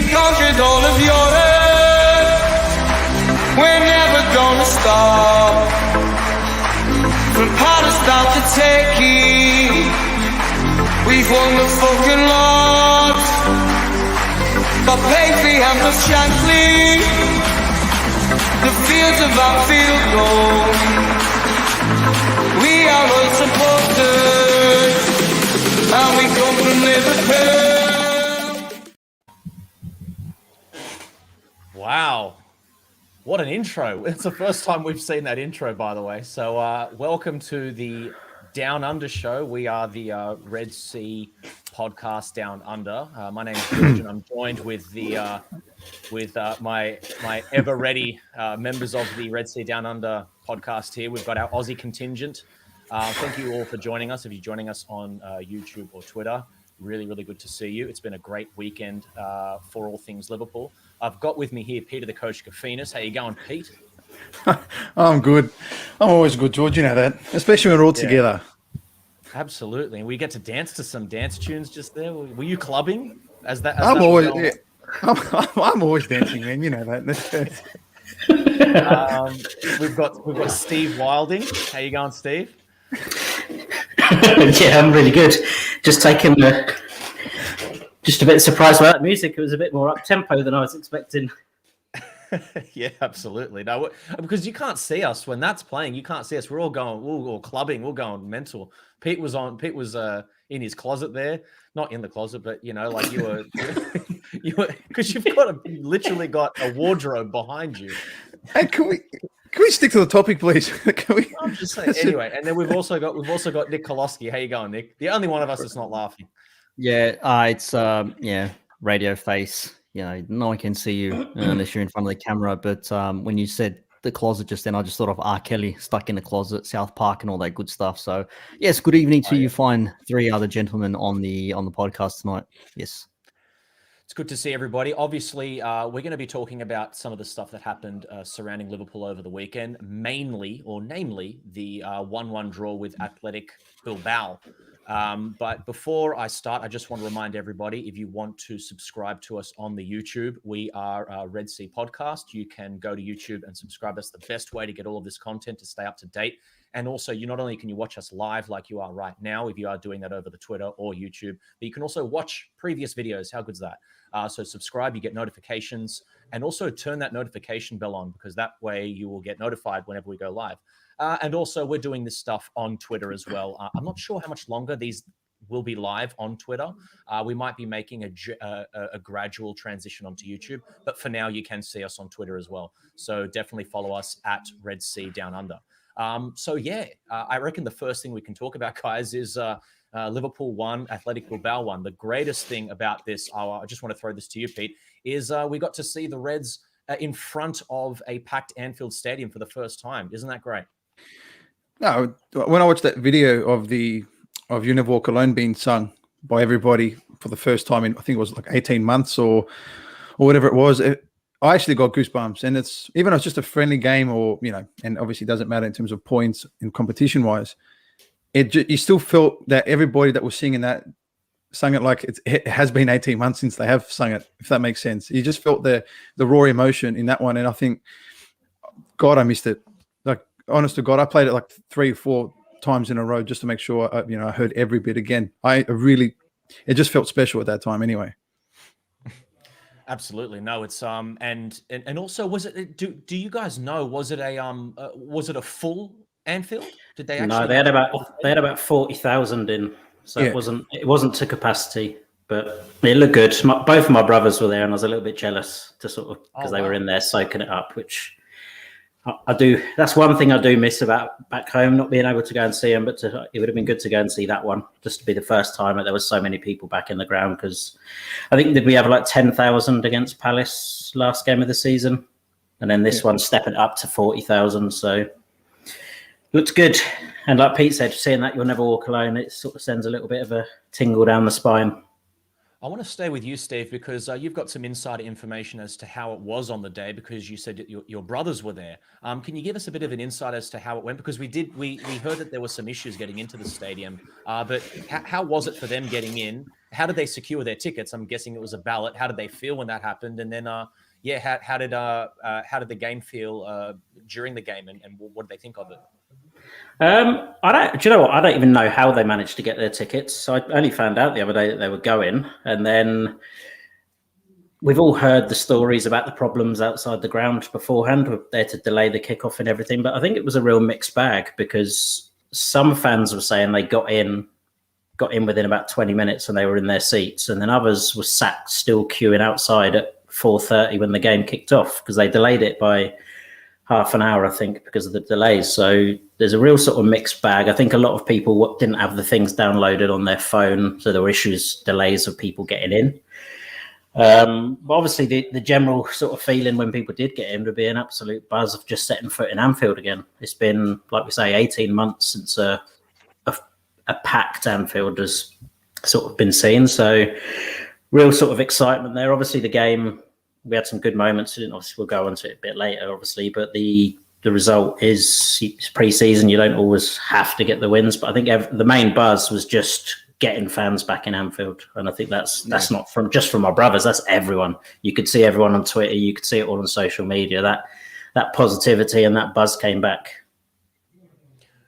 conquered all of Europe. We're never gonna stop. From Palestine to Turkey, we've won the fucking lot. Got Patriot of Shankly, the fields of Anfield gold. We are all supporters, and we come from Liverpool. Wow. What an intro. It's the first time we've seen that intro, by the way. So welcome to the Down Under show. We are the Red Sea podcast Down Under. My name is George, and I'm joined with my ever ready members of the Red Sea Down Under podcast here. We've got our Aussie contingent. Thank you all for joining us. If you're joining us on YouTube or Twitter, really, really good to see you. It's been a great weekend for all things Liverpool. I've got with me here Peter the Coach Kafinas. How you going, Pete? I'm good. I'm always good, George. You know that, especially when we're all together. Absolutely, and we get to dance to some dance tunes just there. Were you clubbing? I'm always dancing, man. You know that. We've got Steve Wilding. How you going, Steve? Yeah, I'm really good. Just a bit surprised by that music. It was a bit more up tempo than I was expecting. Yeah, absolutely. No, because you can't see us when that's playing. You can't see us. We're all clubbing. We're going mental. Pete was in his closet there, not in the closet, but you know, like you were because you've literally got a wardrobe behind you. Hey, can we stick to the topic, please? I'm just saying. Anyway, and then we've also got Nick Koloski. How you going, Nick? The only one of us that's not laughing. Yeah, it's radio face. You know, no one can see you unless you're in front of the camera. But when you said the closet just then, I just thought of R. Kelly stuck in the closet, South Park, and all that good stuff. So yes, good evening to you. Fine, three other gentlemen on the podcast tonight. Yes. It's good to see everybody. Obviously, we're going to be talking about some of the stuff that happened surrounding Liverpool over the weekend, namely the 1-1 draw with Athletic Bilbao. But before I start, I just want to remind everybody, if you want to subscribe to us on the YouTube, we are a Red Sea Podcast. You can go to YouTube and subscribe. That's the best way to get all of this content to stay up to date. And also, not only can you watch us live like you are right now, if you are doing that over the Twitter or YouTube, but you can also watch previous videos. How good's that? So subscribe, you get notifications, and also turn that notification bell on, because that way you will get notified whenever we go live. And also, we're doing this stuff on Twitter as well. I'm not sure how much longer these will be live on Twitter. We might be making a gradual transition onto YouTube, but for now, you can see us on Twitter as well. So definitely follow us at Red Sea Down Under. I reckon the first thing we can talk about, guys, is Liverpool 1, Athletic Bilbao 1. The greatest thing about this, I just want to throw this to you, Pete, is we got to see the Reds in front of a packed Anfield Stadium for the first time. Isn't that great? No, when I watched that video of You Never Walk Alone being sung by everybody for the first time in, I think it was like 18 months or whatever it was, I actually got goosebumps. And it's, even if it's just a friendly game, or, you know, and obviously it doesn't matter in terms of points and competition wise, you still felt that everybody that was singing that sung it like it has been 18 months since they have sung it, if that makes sense. You just felt the raw emotion in that one. And I think, God, I missed it. Like, honest to God, I played it like 3 or 4 times in a row just to make sure, I heard every bit again. It just felt special at that time anyway. Absolutely. No, it's and also, was it, do you guys know, was it a full Anfield? Did they actually? No, they had about 40,000 in, so yeah. It wasn't to capacity, but it looked good. Both of my brothers were there, and I was a little bit jealous because they were in there soaking it up, which I do. That's one thing I do miss about back home, not being able to go and see them. But it would have been good to go and see that one, just to be the first time that there was so many people back in the ground. Because I think, did we have like 10,000 against Palace last game of the season, and then this one stepping up to 40,000. So looks good. And like Pete said, seeing that You'll Never Walk Alone, it sort of sends a little bit of a tingle down the spine. I want to stay with you, Steve, because you've got some insider information as to how it was on the day, because you said that your brothers were there. Can you give us a bit of an insight as to how it went? Because we heard that there were some issues getting into the stadium, but how was it for them getting in? How did they secure their tickets? I'm guessing it was a ballot. How did they feel when that happened? And then, how did the game feel during the game, and what did they think of it? I don't. Do you know what? I don't even know how they managed to get their tickets. I only found out the other day that they were going, and then we've all heard the stories about the problems outside the ground beforehand. We're there to delay the kickoff and everything, but I think it was a real mixed bag because some fans were saying they got in within about 20 minutes and they were in their seats, and then others were sat still queuing outside at 4:30 when the game kicked off because they delayed it by half an hour, I think, because of the delays. So there's a real sort of mixed bag. I think a lot of people didn't have the things downloaded on their phone, so there were delays of people getting in. But obviously, the general sort of feeling when people did get in would be an absolute buzz of just setting foot in Anfield again. It's been, like we say, 18 months since a packed Anfield has sort of been seen. So real sort of excitement there. Obviously, the game, we had some good moments. Obviously, we'll go into it a bit later, obviously, but the result is it's pre-season. You don't always have to get the wins, but I think the main buzz was just getting fans back in Anfield, and I think that's not just from my brothers. That's everyone. You could see everyone on Twitter. You could see it all on social media. That positivity and that buzz came back.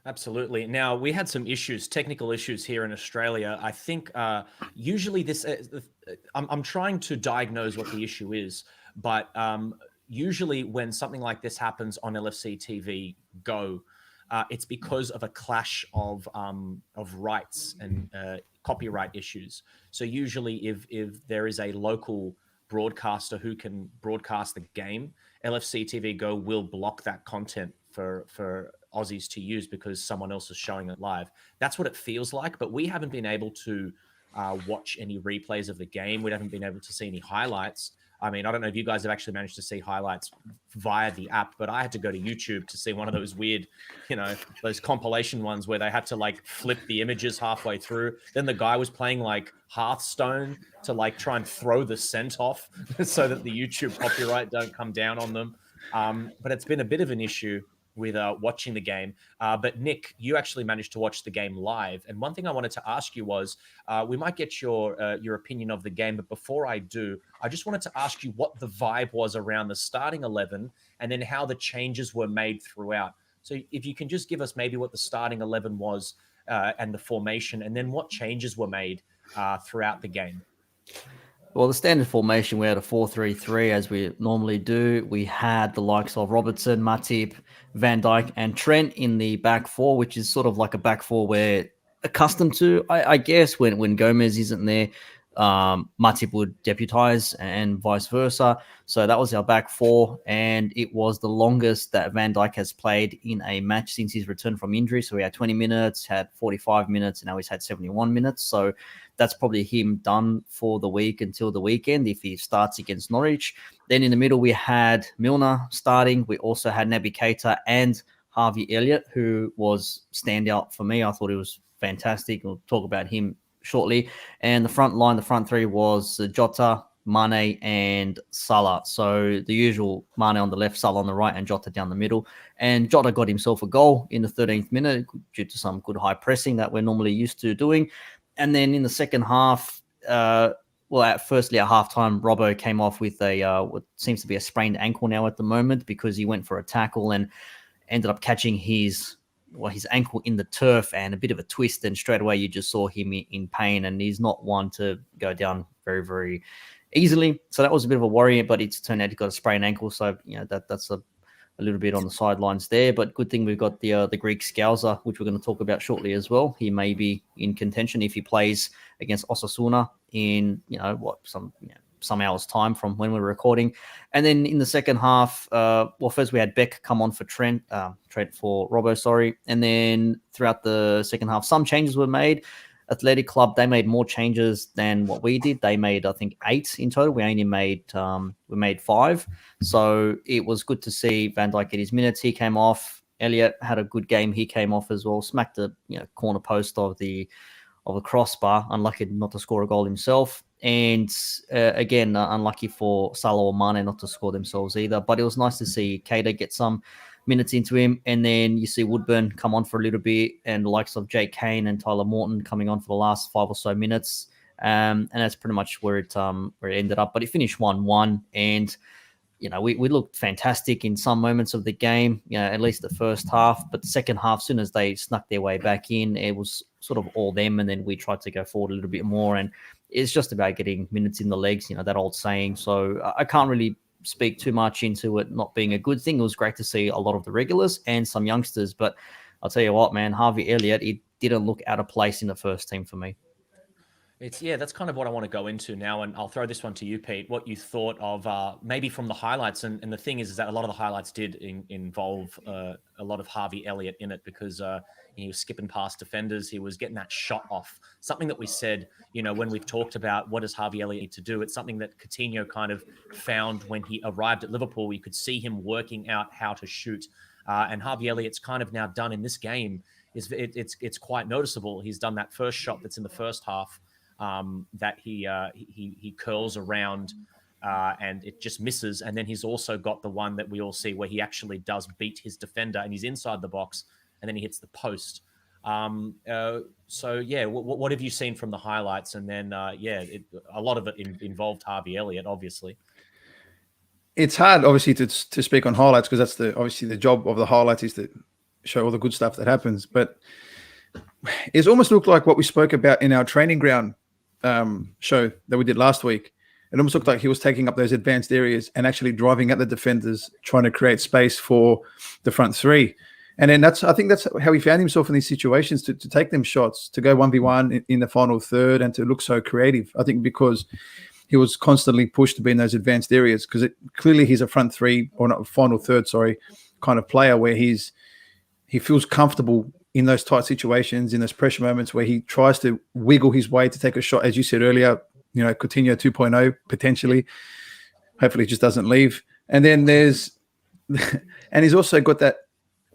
Absolutely. Now, we had some technical issues here in Australia. I think usually this, I'm trying to diagnose what the issue is, but usually when something like this happens on LFC TV Go, it's because of a clash of rights and copyright issues. So usually if there is a local broadcaster who can broadcast the game, LFC TV Go will block that content for Aussies to use because someone else is showing it live. That's what it feels like, but we haven't been able to watch any replays of the game. We haven't been able to see any highlights. I mean, I don't know if you guys have actually managed to see highlights via the app, but I had to go to YouTube to see one of those weird, those compilation ones where they had to like flip the images halfway through. Then the guy was playing like Hearthstone to like try and throw the scent off so that the YouTube copyright don't come down on them. But it's been a bit of an issue with watching the game. But Nick, you actually managed to watch the game live. And one thing I wanted to ask you was, we might get your opinion of the game, but before I do, I just wanted to ask you what the vibe was around the starting 11 and then how the changes were made throughout. So if you can just give us maybe what the starting 11 was and the formation, and then what changes were made throughout the game. Well, the standard formation, we had a 4-3-3 as we normally do. We had the likes of Robertson, Matip, Van Dijk, and Trent in the back four, which is sort of like a back four we're accustomed to. I guess when Gomez isn't there, Matip would deputize and vice versa. So that was our back four, and it was the longest that Van Dijk has played in a match since his return from injury. So we had 20 minutes, had 45 minutes, and now he's had 71 minutes. So that's probably him done for the week until the weekend if he starts against Norwich. Then in the middle, we had Milner starting. We also had Naby Keita and Harvey Elliott, who was standout for me. I thought he was fantastic. We'll talk about him shortly. And the front three was Jota, Mane, and Salah. So the usual Mane on the left, Salah on the right, and Jota down the middle. And Jota got himself a goal in the 13th minute due to some good high pressing that we're normally used to doing. And then in the second half, firstly at halftime, Robbo came off with what seems to be a sprained ankle now at the moment because he went for a tackle and ended up catching his ankle in the turf and a bit of a twist. And straight away, you just saw him in pain, and he's not one to go down very, very easily. So that was a bit of a worry, but it's turned out he got a sprained ankle. So, that's a little bit on the sidelines there, but good thing we've got the Greek Scouser, which we're going to talk about shortly as well. He may be in contention if he plays against Osasuna in some hours time from when we're recording. And then in the second half, first we had Beck come on for Trent for Robbo, sorry. And then throughout the second half, some changes were made. Athletic Club, they made more changes than what we did. They made, I think, 8 in total. We only made 5. So it was good to see Van Dijk get his minutes. He came off. Elliott had a good game. He came off as well. Smacked the corner post of the crossbar. Unlucky not to score a goal himself. And again, unlucky for Salah or Mane not to score themselves either. But it was nice to see Keita get some minutes into him. And then you see Woodburn come on for a little bit, and the likes of Jake Kane and Tyler Morton coming on for the last 5 or so minutes. And that's pretty much where it ended up. But it finished 1-1. And we looked fantastic in some moments of the game, at least the first half. But the second half, as soon as they snuck their way back in, it was sort of all them. And then we tried to go forward a little bit more. And it's just about getting minutes in the legs, that old saying. So I can't really speak too much into it not being a good thing. It was great to see a lot of the regulars and some youngsters. But I'll tell you what, man, Harvey Elliott, it didn't look out of place in the first team for me. That's kind of what I want to go into now, and I'll throw this one to you, Pete. What you thought of maybe from the highlights, and the thing is that a lot of the highlights did involve a lot of Harvey Elliott in it, because he was skipping past defenders, he was getting that shot off. Something that we said, when we've talked about what does Harvey Elliott need to do, it's something that Coutinho kind of found when he arrived at Liverpool. You could see him working out how to shoot, and Harvey Elliott's kind of now done in this game. It's quite noticeable. He's done that first shot that's in the first half. That he curls around and it just misses. And then he's also got the one that we all see where he actually does beat his defender and he's inside the box and then he hits the post. What have you seen from the highlights? And then, a lot of it involved Harvey Elliott, obviously. It's hard, obviously, to speak on highlights, because that's obviously the job of the highlights is to show all the good stuff that happens. But it's almost looked like what we spoke about in our training ground show that we did last week. It almost looked like he was taking up those advanced areas and actually driving at the defenders, trying to create space for the front three. And then I think that's how he found himself in these situations, to take them shots, to go 1v1 in the final third and to look so creative. I think because he was constantly pushed to be in those advanced areas, because clearly he's a front three, or not final third, kind of player where he feels comfortable in those tight situations, in those pressure moments where he tries to wiggle his way to take a shot, as you said earlier, Coutinho 2.0 potentially. Hopefully he just doesn't leave. And then and he's also got that,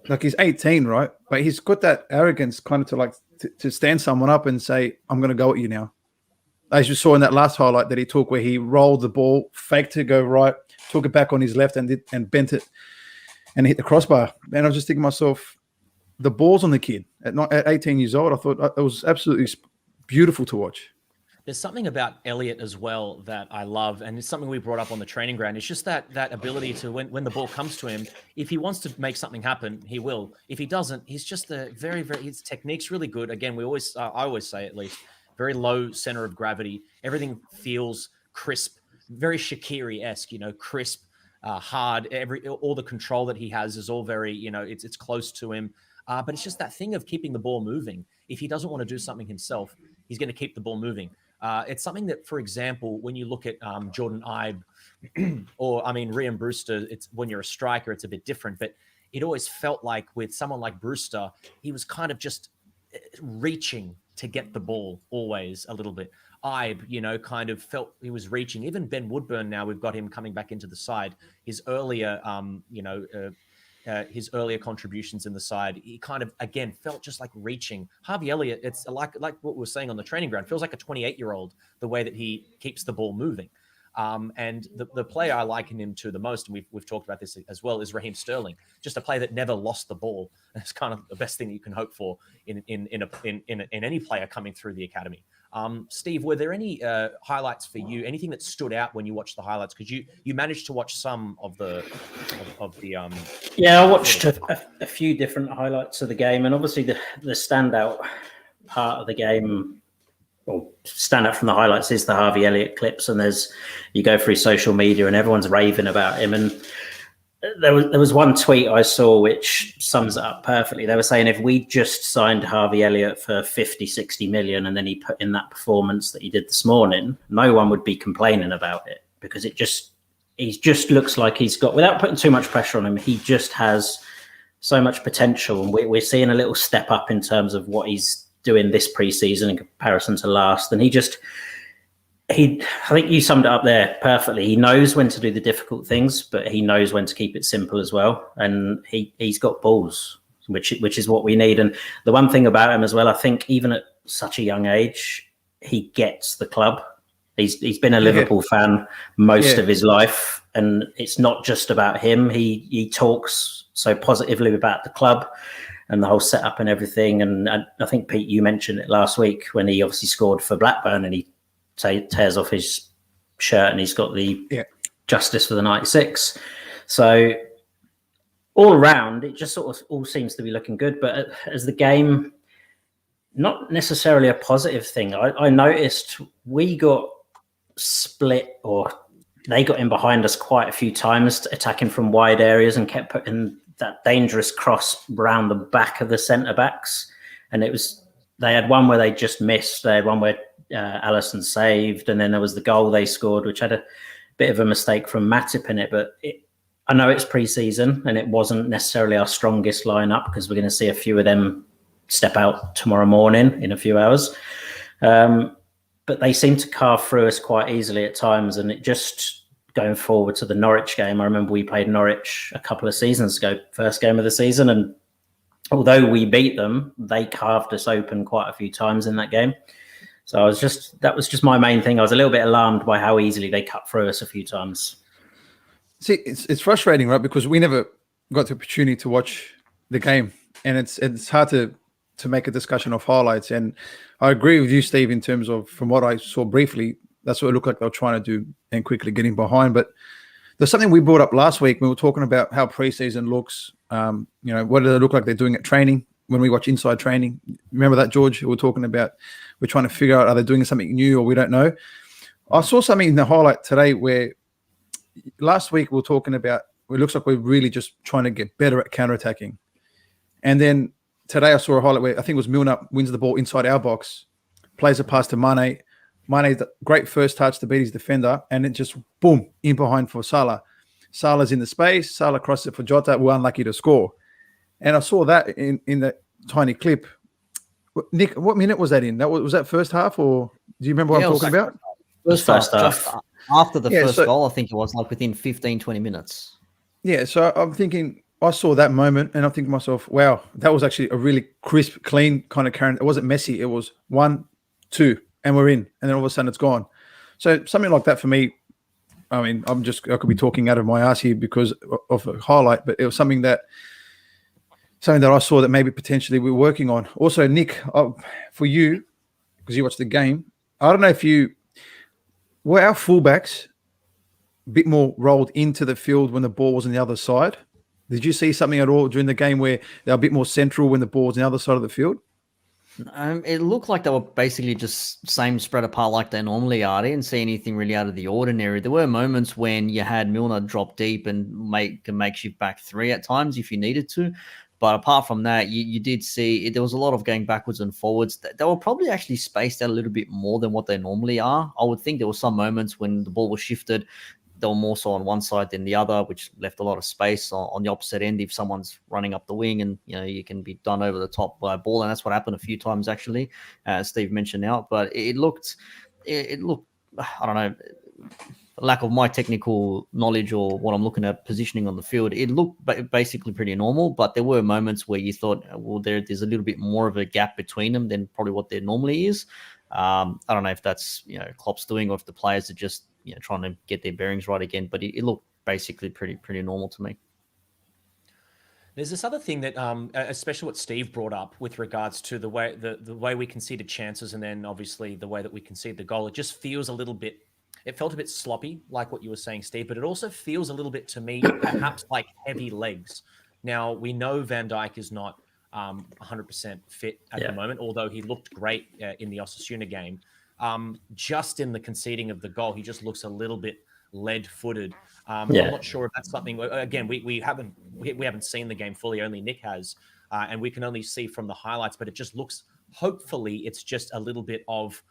like, he's 18, right? But he's got that arrogance kind of to stand someone up and say, I'm going to go at you now. As you saw in that last highlight that he took, where he rolled the ball, faked to go right, took it back on his left and bent it and hit the crossbar. And I was just thinking to myself, the balls on the kid at 18 years old, I thought it was absolutely beautiful to watch. There's something about Elliott as well that I love, and it's something we brought up on the training ground. It's just that ability to, when the ball comes to him, if he wants to make something happen, he will. If he doesn't, he's just his technique's really good. Again, I always say, at least, very low center of gravity. Everything feels crisp, very Shaqiri-esque, crisp, hard. All the control that he has is all very, it's close to him. But it's just that thing of keeping the ball moving. If he doesn't want to do something himself, he's going to keep the ball moving. It's something that, for example, when you look at Jordan Ibe or, Rhian Brewster, it's when you're a striker, it's a bit different. But it always felt like with someone like Brewster, he was kind of just reaching to get the ball always a little bit. Ibe, kind of felt he was reaching. Even Ben Woodburn, now we've got him coming back into the side. His earlier, his earlier contributions in the side, he kind of, again, felt just like reaching. Harvey Elliott, it's like what we were saying on the training ground, feels like a 28-year-old, the way that he keeps the ball moving. And the player I liken him to the most, and we've talked about this as well, is Raheem Sterling, just a player that never lost the ball. It's kind of the best thing you can hope for in any player coming through the academy. Steve, were there any highlights for you? Anything that stood out when you watched the highlights? Because you managed to watch some of the. Yeah, I watched a few different highlights of the game, and obviously the standout part of the game, or stand out from the highlights, is the Harvey Elliott clips. And you go through social media and everyone's raving about him. And there was one tweet I saw which sums it up perfectly. They were saying, if we just signed Harvey Elliott for 50, 60 million, and then he put in that performance that he did this morning, no one would be complaining about it, because he just looks like he's got, without putting too much pressure on him, he just has so much potential. And we're seeing a little step up in terms of what he's doing this preseason in comparison to last. And I think you summed it up there perfectly. He knows when to do the difficult things, but he knows when to keep it simple as well. And he's got balls, which is what we need. And the one thing about him as well, I think even at such a young age, he gets the club. He's been a Liverpool fan most of his life, and it's not just about him. He talks so positively about the club and the whole setup and everything. And I think, Pete, you mentioned it last week when he obviously scored for Blackburn and he tears off his shirt and he's got the Justice for the 96. So all around, it just sort of all seems to be looking good. But as the game, not necessarily a positive thing. I noticed we got split, or they got in behind us quite a few times, attacking from wide areas and kept putting that dangerous cross round the back of the centre backs. And they had one where they just missed. They had one where Alisson saved, and then there was the goal they scored, which had a bit of a mistake from Matip in it. But I know it's pre-season and it wasn't necessarily our strongest lineup, because we're going to see a few of them step out tomorrow morning in a few hours. But they seem to carve through us quite easily at times. And it just going forward to the Norwich game, I remember we played Norwich a couple of seasons ago, first game of the season. And although we beat them, they carved us open quite a few times in that game. So that was just my main thing. I was a little bit alarmed by how easily they cut through us a few times. See, it's frustrating, right? Because we never got the opportunity to watch the game, and it's hard to make a discussion of highlights. And I agree with you, Steve, in terms of, from what I saw briefly, that's what it looked like they were trying to do and quickly getting behind. But there's something we brought up last week when we were talking about how preseason looks. What do they look like they're doing at training when we watch inside training? Remember that, George? We were talking about, we're trying to figure out, are they doing something new or we don't know. I saw something in the highlight today where last week we were talking about, it looks like we're really just trying to get better at counterattacking. And then today I saw a highlight where I think it was Milner wins the ball inside our box, plays a pass to Mane. Mane's great first touch to beat his defender, and it just, boom, in behind for Salah. Salah's in the space. Salah crosses it for Jota. We're unlucky to score. And I saw that in that tiny clip. Nick, what minute was that in? Was that first half, or do you remember what I'm talking about? First half. Just after the first goal, I think it was like within 15, 20 minutes. Yeah, so I'm thinking, I saw that moment and I think to myself, wow, that was actually a really crisp, clean kind of current. It wasn't messy. It was 1, 2, and we're in. And then all of a sudden it's gone. So something like that for me, I mean, I could be talking out of my ass here because of a highlight, but it was something that I saw that maybe potentially we're working on. Also, Nick, for you, because you watched the game, I don't know if were our fullbacks a bit more rolled into the field when the ball was on the other side? Did you see something at all during the game where they're a bit more central when the ball was on the other side of the field? It looked like they were basically just same spread apart like they normally are. I didn't see anything really out of the ordinary. There were moments when you had Milner drop deep and make a makeshift back three at times if you needed to. But apart from that, you did see there was a lot of going backwards and forwards. They were probably actually spaced out a little bit more than what they normally are. I would think there were some moments when the ball was shifted, they were more so on one side than the other, which left a lot of space on the opposite end if someone's running up the wing and, you can be done over the top by a ball. And that's what happened a few times, actually, as Steve mentioned now. But it looked, I don't know, lack of my technical knowledge or what I'm looking at positioning on the field, it looked basically pretty normal. But there were moments where you thought, well, there's a little bit more of a gap between them than probably what there normally is. I don't know if that's, Klopp's doing or if the players are just, trying to get their bearings right again, but it looked basically pretty normal to me. There's this other thing that, especially what Steve brought up with regards to the way we conceded chances, and then obviously the way that we conceded the goal. It just feels it felt a bit sloppy, like what you were saying, Steve, but it also feels a little bit to me, perhaps like heavy legs. Now, we know Van Dijk is not 100% fit at the moment, although he looked great in the Osasuna game. Just in the conceding of the goal, he just looks a little bit lead-footed. I'm not sure if that's something. Again, we haven't seen the game fully. Only Nick has, and we can only see from the highlights. But it just looks. Hopefully, it's just a little bit of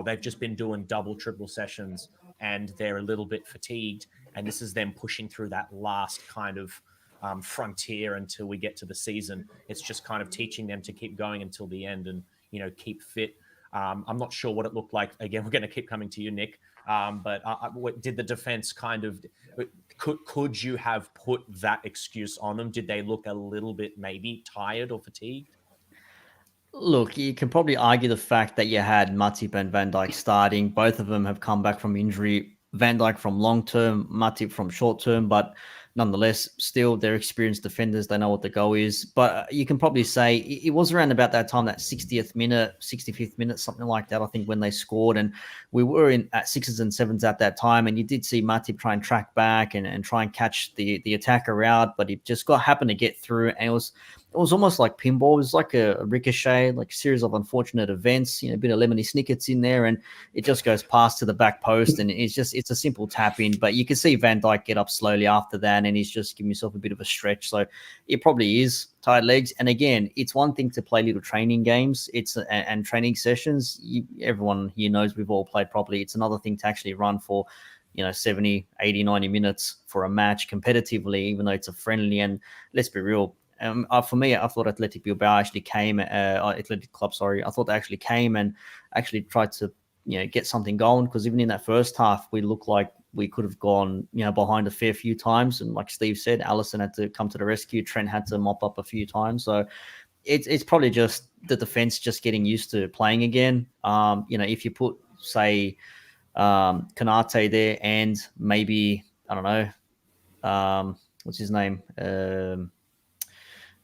they've just been doing double, triple sessions, and they're a little bit fatigued, and this is them pushing through that last kind of frontier until we get to the season. It's just kind of teaching them to keep going until the end and keep fit. I'm not sure what it looked like. Again, we're going to keep coming to you, Nick. But did the defense kind of could you have put that excuse on them? Did they look a little bit maybe tired or fatigued? Look, you can probably argue the fact that you had Matip and Van Dijk starting. Both of them have come back from injury. Van Dijk from long term, Matip from short term, but nonetheless, still they're experienced defenders. They know what the goal is. But you can probably say it was around about that time, that 60th minute, 65th minute, something like that, I think, when they scored. And we were in at sixes and sevens at that time. And you did see Matip try and track back and try and catch the attacker out, but he just happened to get through. And it was almost like pinball. It was like a ricochet, like a series of unfortunate events, a bit of lemony snickets in there, and it just goes past to the back post, and it's a simple tap in. But you can see Van Dijk get up slowly after that, and he's just giving himself a bit of a stretch. So it probably is tired legs. And again, it's one thing to play little training games, and training sessions. Everyone here knows we've all played properly. It's another thing to actually run for 70, 80, 90 minutes for a match competitively, even though it's a friendly. And let's be real, for me, I thought Athletic Bilbao actually came, Athletic Club, sorry. I thought they actually came and actually tried to, get something going, because even in that first half, we looked like we could have gone, behind a fair few times. And like Steve said, Allison had to come to the rescue. Trent had to mop up a few times. So it's probably just the defense just getting used to playing again. If you put, say, Kanate there and maybe, I don't know, what's his name?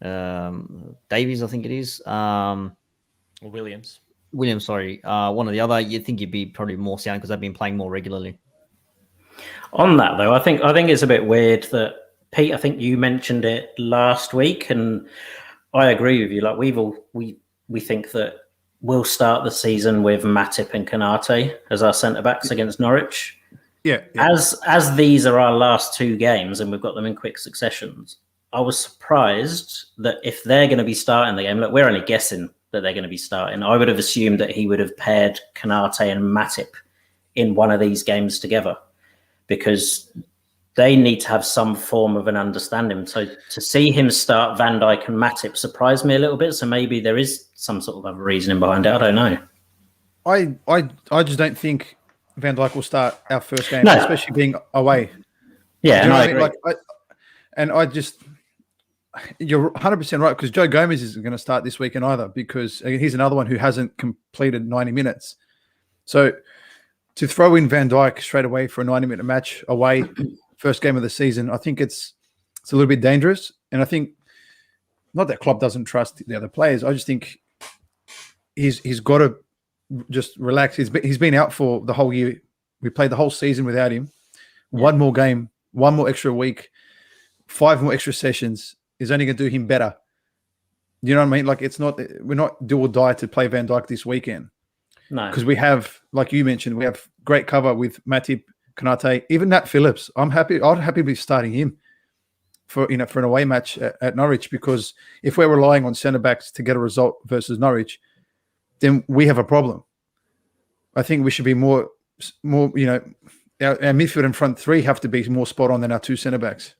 Davies, I think it is. Williams. Williams, sorry. One or the other. You'd think you'd be probably more sound because they've been playing more regularly. On that though, I think it's a bit weird that Pete. I think you mentioned it last week, and I agree with you. Like we think that we'll start the season with Matip and Kanate as our centre backs against Norwich. Yeah. As these are our last two games, and we've got them in quick successions, I was surprised that if they're going to be starting the game, look, we're only guessing that they're going to be starting. I would have assumed that he would have paired Kanate and Matip in one of these games together, because they need to have some form of an understanding. So to see him start Van Dijk and Matip surprised me a little bit. So maybe there is some sort of other reasoning behind it. I don't know. I just don't think Van Dijk will start our first game, No. especially being away. Yeah, Do you know I what agree. mean? You're 100% right, because Joe Gomez isn't going to start this weekend either, because he's another one who hasn't completed 90 minutes. So to throw in Van Dijk straight away for a 90-minute match away, first game of the season, I think it's a little bit dangerous. And I think, not that Klopp doesn't trust the other players, I just think he's got to just relax. He's been out for the whole year. We played the whole season without him. Yeah. One more game, one more extra week, 5 more extra sessions is only going to do him better. You know what I mean? Like, we're not do or die to play Van Dijk this weekend. No. Because we have, like you mentioned, we have great cover with Matip, Kanate, even Nat Phillips. I'd happy be starting him for an away match at Norwich, because if we're relying on centre backs to get a result versus Norwich, then we have a problem. I think we should be more our midfield and front three have to be more spot on than our two centre backs.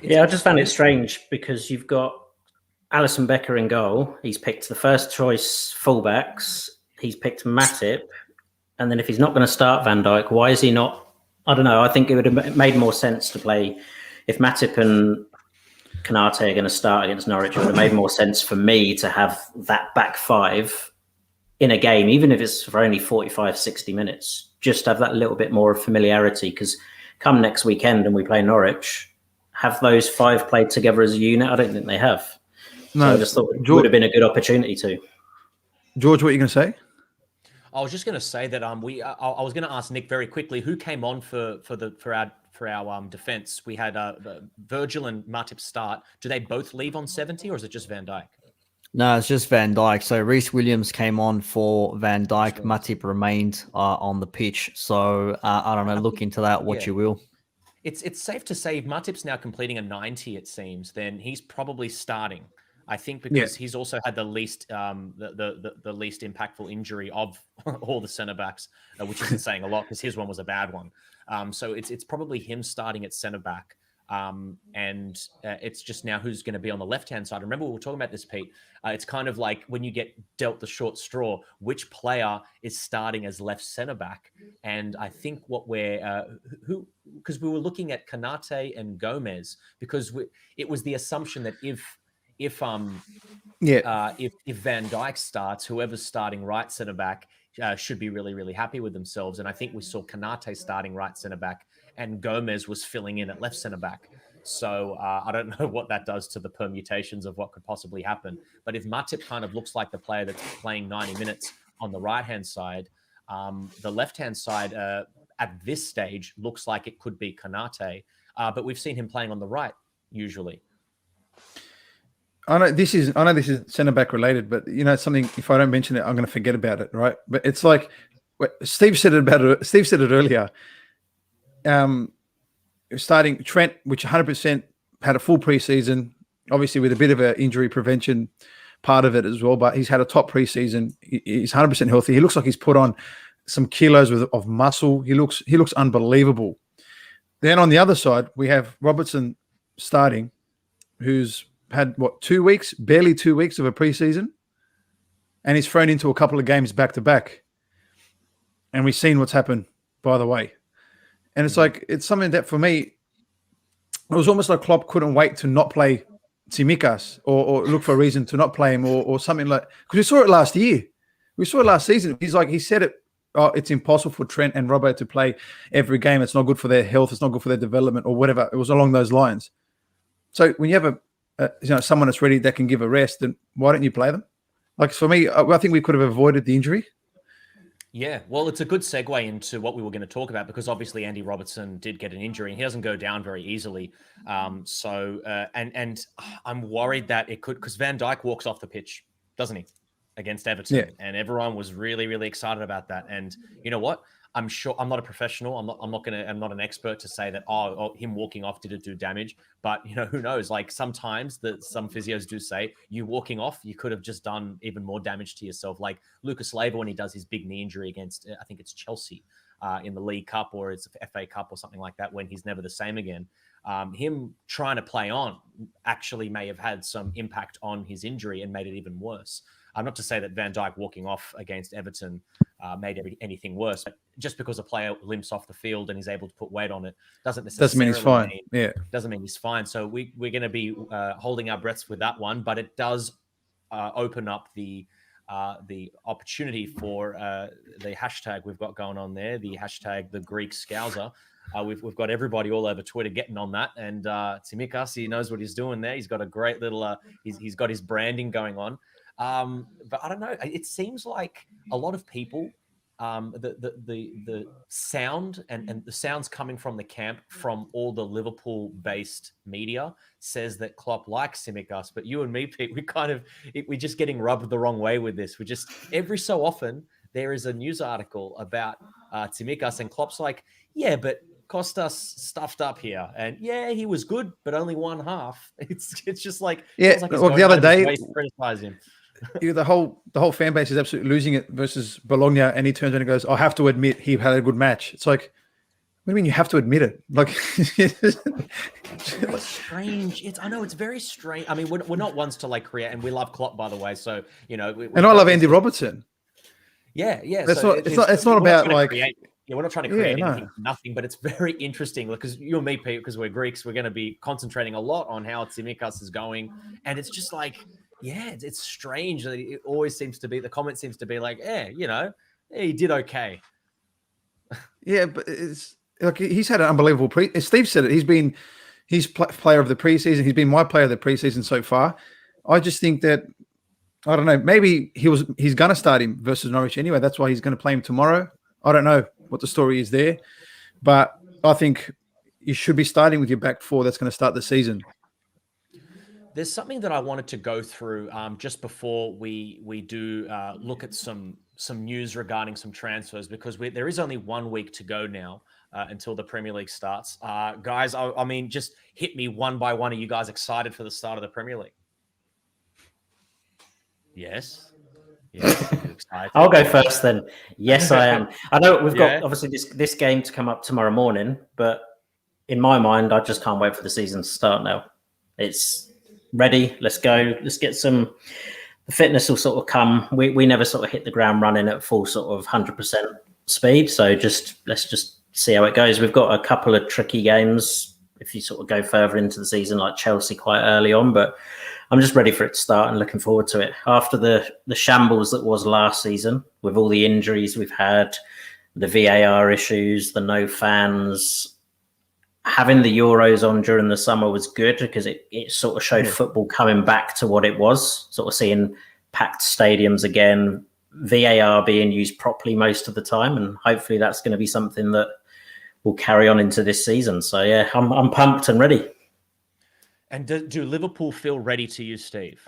Yeah, I just found it strange, because you've got Alisson Becker in goal. He's picked the first choice fullbacks. He's picked Matip. And then if he's not going to start Van Dijk, why is he not? I don't know. I think it would have made more sense to play. If Matip and Kanate are going to start against Norwich, it would have made more sense for me to have that back five in a game, even if it's for only 45, 60 minutes, just have that little bit more familiarity. Because come next weekend and we play Norwich, have those 5 played together as a unit? I don't think they have. No, so I just thought it would have been a good opportunity to. George, what are you going to say? I was just going to say that I was going to ask Nick very quickly who came on for our defense. We had Virgil and Matip start. Do they both leave on 70, or is it just Van Dijk? No, it's just Van Dijk. So Reece Williams came on for Van Dijk. Sure. Matip remained on the pitch. So I don't know. Look into that what you will. It's safe to say if Matip's now completing a 90, it seems, then he's probably starting. I think because he's also had the least the least impactful injury of all the centre backs, which isn't saying a lot because his one was a bad one. So it's probably him starting at centre back. And it's just now who's going to be on the left-hand side. Remember, we were talking about this, Pete. It's kind of like when you get dealt the short straw, which player is starting as left centre-back? And I think what because we were looking at Kanate and Gomez, because it was the assumption that if if Van Dijk starts, whoever's starting right centre back should be really, really happy with themselves. And I think we saw Kanate starting right centre back, and Gomez was filling in at left centre back. So I don't know what that does to the permutations of what could possibly happen. But if Matip kind of looks like the player that's playing 90 minutes on the right-hand side, the left-hand side at this stage looks like it could be Kanate. But we've seen him playing on the right usually. I know this is centre back related, but something. If I don't mention it, I'm going to forget about it, right? But it's like Steve said it earlier. Starting Trent, which 100% had a full preseason, obviously with a bit of an injury prevention part of it as well. But he's had a top preseason. He's 100% healthy. He looks like he's put on some kilos of muscle. He looks unbelievable. Then on the other side, we have Robertson starting, who's had barely 2 weeks of a preseason, and he's thrown into a couple of games back to back. And we've seen what's happened, by the way. And it's like, it's something that for me, it was almost like Klopp couldn't wait to not play Tsimikas or look for a reason to not play him or something like, because we saw it last year. We saw it last season. He said it, it's impossible for Trent and Robbo to play every game. It's not good for their health. It's not good for their development or whatever. It was along those lines. So when you have someone that's ready that can give a rest, then why don't you play them? Like for me, I think we could have avoided the injury. Yeah, well, it's a good segue into what we were going to talk about, because obviously Andy Robertson did get an injury and he doesn't go down very easily. And I'm worried that it could, because Van Dijk walks off the pitch, doesn't he, against Everton? Yeah. And everyone was really, really excited about that. And you know what? I'm sure I'm not a professional. I'm not an expert to say that, him walking off didn't do damage, but who knows? Like sometimes some physios do say you walking off, you could have just done even more damage to yourself. Like Lucas Leiva, when he does his big knee injury against, I think it's Chelsea in the League Cup or it's FA Cup or something like that, when he's never the same again. Him trying to play on actually may have had some impact on his injury and made it even worse. Not to say that Van Dijk walking off against Everton made anything worse, but just because a player limps off the field and he's able to put weight on it doesn't necessarily mean he's fine. Doesn't mean he's fine. So we're going to be holding our breaths with that one, but it does open up the opportunity for the hashtag we've got going on there, the hashtag the Greek Scouser. We've got everybody all over Twitter getting on that, and Tsimikas, he knows what he's doing there. He's got a great little he's got his branding going on. But I don't know. It seems like a lot of people, the sound and the sounds coming from the camp from all the Liverpool-based media says that Klopp likes Tsimikas. But you and me, Pete, we're just getting rubbed the wrong way with this. We're just every so often there is a news article about Tsimikas, and Klopp's like, yeah, but Costas stuffed up here, and yeah, he was good, but only one half. It's just like, yeah. Like well, the other day, criticize him. The whole fan base is absolutely losing it versus Bologna, and he turns around and goes, "I have to admit he had a good match." It's like, what do you mean you have to admit it? Like, it's very strange. I know it's very strange. I mean, we're not ones to like create, and we love Klopp, by the way. So and I love Andy Robertson. Yeah. It's not about like. We're not trying to create anything from nothing, but it's very interesting because you and me, Pete, because we're Greeks, we're going to be concentrating a lot on how Tsimikas is going, and it's just like. Yeah, it's strange. It always seems to be, the comment seems to be like, he did okay. Yeah, but it's like he's had an unbelievable Steve said it. He's player of the preseason. He's been my player of the preseason so far. I just think that, I don't know, maybe he's going to start him versus Norwich anyway. That's why he's going to play him tomorrow. I don't know what the story is there, but I think you should be starting with your back four that's going to start the season. There's something that I wanted to go through just before we do look at some news regarding some transfers, because there is only 1 week to go now until the Premier League starts. Guys, I mean, just hit me one by one. Are you guys excited for the start of the Premier League? Yes. I'll go first then. Yes, I am. I know we've got obviously this game to come up tomorrow morning, but in my mind, I just can't wait for the season to start now. It's ready. Let's go. Let's get the fitness will sort of come. We never sort of hit the ground running at full sort of 100% speed. So let's just see how it goes. We've got a couple of tricky games if you sort of go further into the season, like Chelsea quite early on, but I'm just ready for it to start and looking forward to it. After the shambles that was last season, with all the injuries we've had, the VAR issues, the no fans, having the Euros on during the summer was good because it sort of showed football coming back to what it was, sort of seeing packed stadiums again, VAR being used properly most of the time, and hopefully that's going to be something that will carry on into this season. So yeah, I'm pumped and ready. And do Liverpool feel ready to use Steve?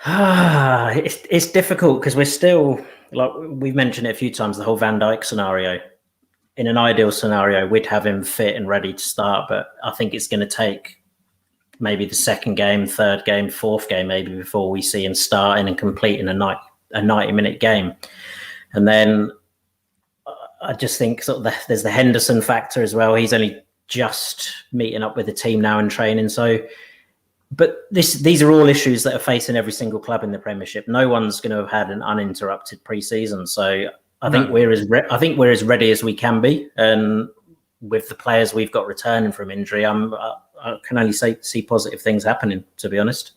It's difficult because we're still, like we've mentioned it a few times, the whole Van Dijk scenario. In an ideal scenario, we'd have him fit and ready to start, but I think it's going to take maybe the second game, third game, fourth game, maybe before we see him starting and completing a 90-minute game. And then I just think sort of there's the Henderson factor as well. He's only just meeting up with the team now and training. So, but these are all issues that are facing every single club in the Premiership. No one's going to have had an uninterrupted pre-season. So I think we're as ready as we can be, and with the players we've got returning from injury, I can only see positive things happening, to be honest.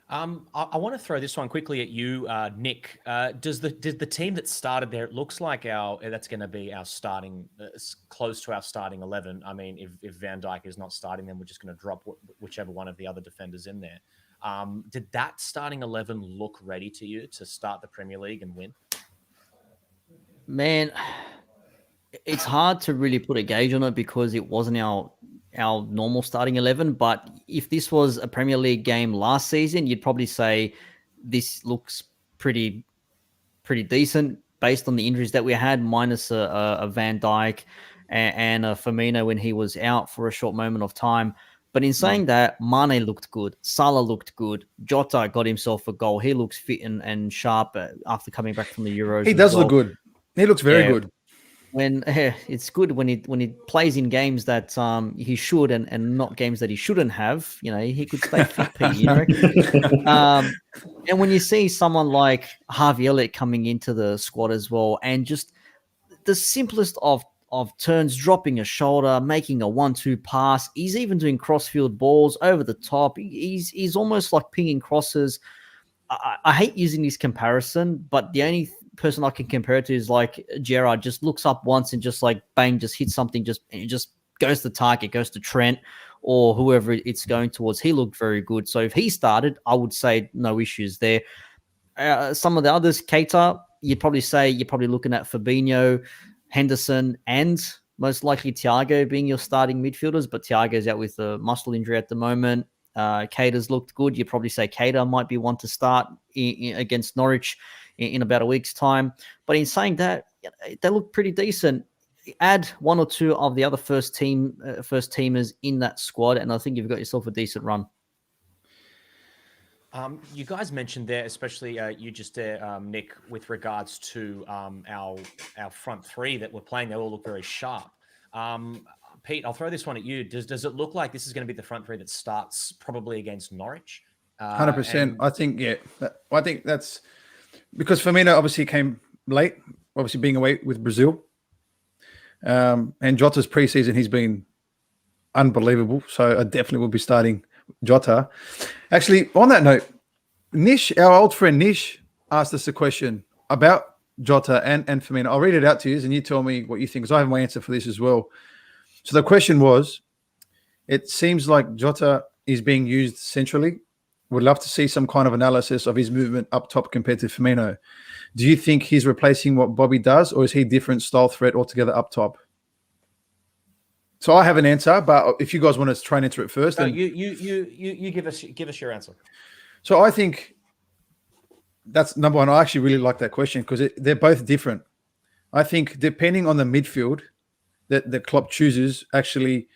I want to throw this one quickly at you, Nick. Does the team that started there? It looks like that's going to be our starting, close to our starting 11. I mean, if Van Dijk is not starting, then we're just going to drop whichever one of the other defenders in there. Did that starting 11 look ready to you to start the Premier League and win? Man, it's hard to really put a gauge on it because it wasn't our normal starting 11. But if this was a Premier League game last season, you'd probably say this looks pretty decent based on the injuries that we had, minus a Van Dijk and a Firmino when he was out for a short moment of time. But in saying that, Mane looked good. Salah looked good. Jota got himself a goal. He looks fit and sharp after coming back from the Euros. He does look good. He looks very good. It's good when he plays in games that he should and not games that he shouldn't have. You know, he could stay fit, Pete, you reckon? And when you see someone like Harvey Elliott coming into the squad as well, and just the simplest of turns, dropping a shoulder, making a 1-2 pass, he's even doing crossfield balls over the top. He's almost like pinging crosses. I hate using this comparison, but the only person I can compare it to is like Gerrard just looks up once and just like bang, just hits something, and it just goes to target, goes to Trent or whoever it's going towards. He looked very good. So if he started, I would say no issues there. Some of the others, Keita, you're probably looking at Fabinho, Henderson, and most likely Thiago being your starting midfielders, but Thiago's out with a muscle injury at the moment. Keita's looked good. You'd probably say Keita might be one to start against Norwich in about a week's time. But in saying that, they look pretty decent. Add one or two of the other first teamers in that squad, and I think you've got yourself a decent run. You guys mentioned there, especially you just there, Nick, with regards to our front three that we're playing. They all look very sharp. Pete, I'll throw this one at you. Does it look like this is going to be the front three that starts probably against Norwich? 100%. I think, yeah. I think that's because Firmino obviously came late, obviously being away with Brazil. And Jota's preseason, he's been unbelievable. So I definitely will be starting Jota. Actually, on that note, Nish, our old friend Nish, asked us a question about Jota and Firmino. I'll read it out to you and you tell me what you think, because I have my answer for this as well. So the question was, it seems like Jota is being used centrally. Would love to see some kind of analysis of his movement up top compared to Firmino. Do you think he's replacing what Bobby does, or is he different style threat altogether up top? So I have an answer, but if you guys want to try and answer it first, no, you give us your answer. So I think that's number one. I actually really like that question because they're both different. I think depending on the midfield that the Klopp chooses, actually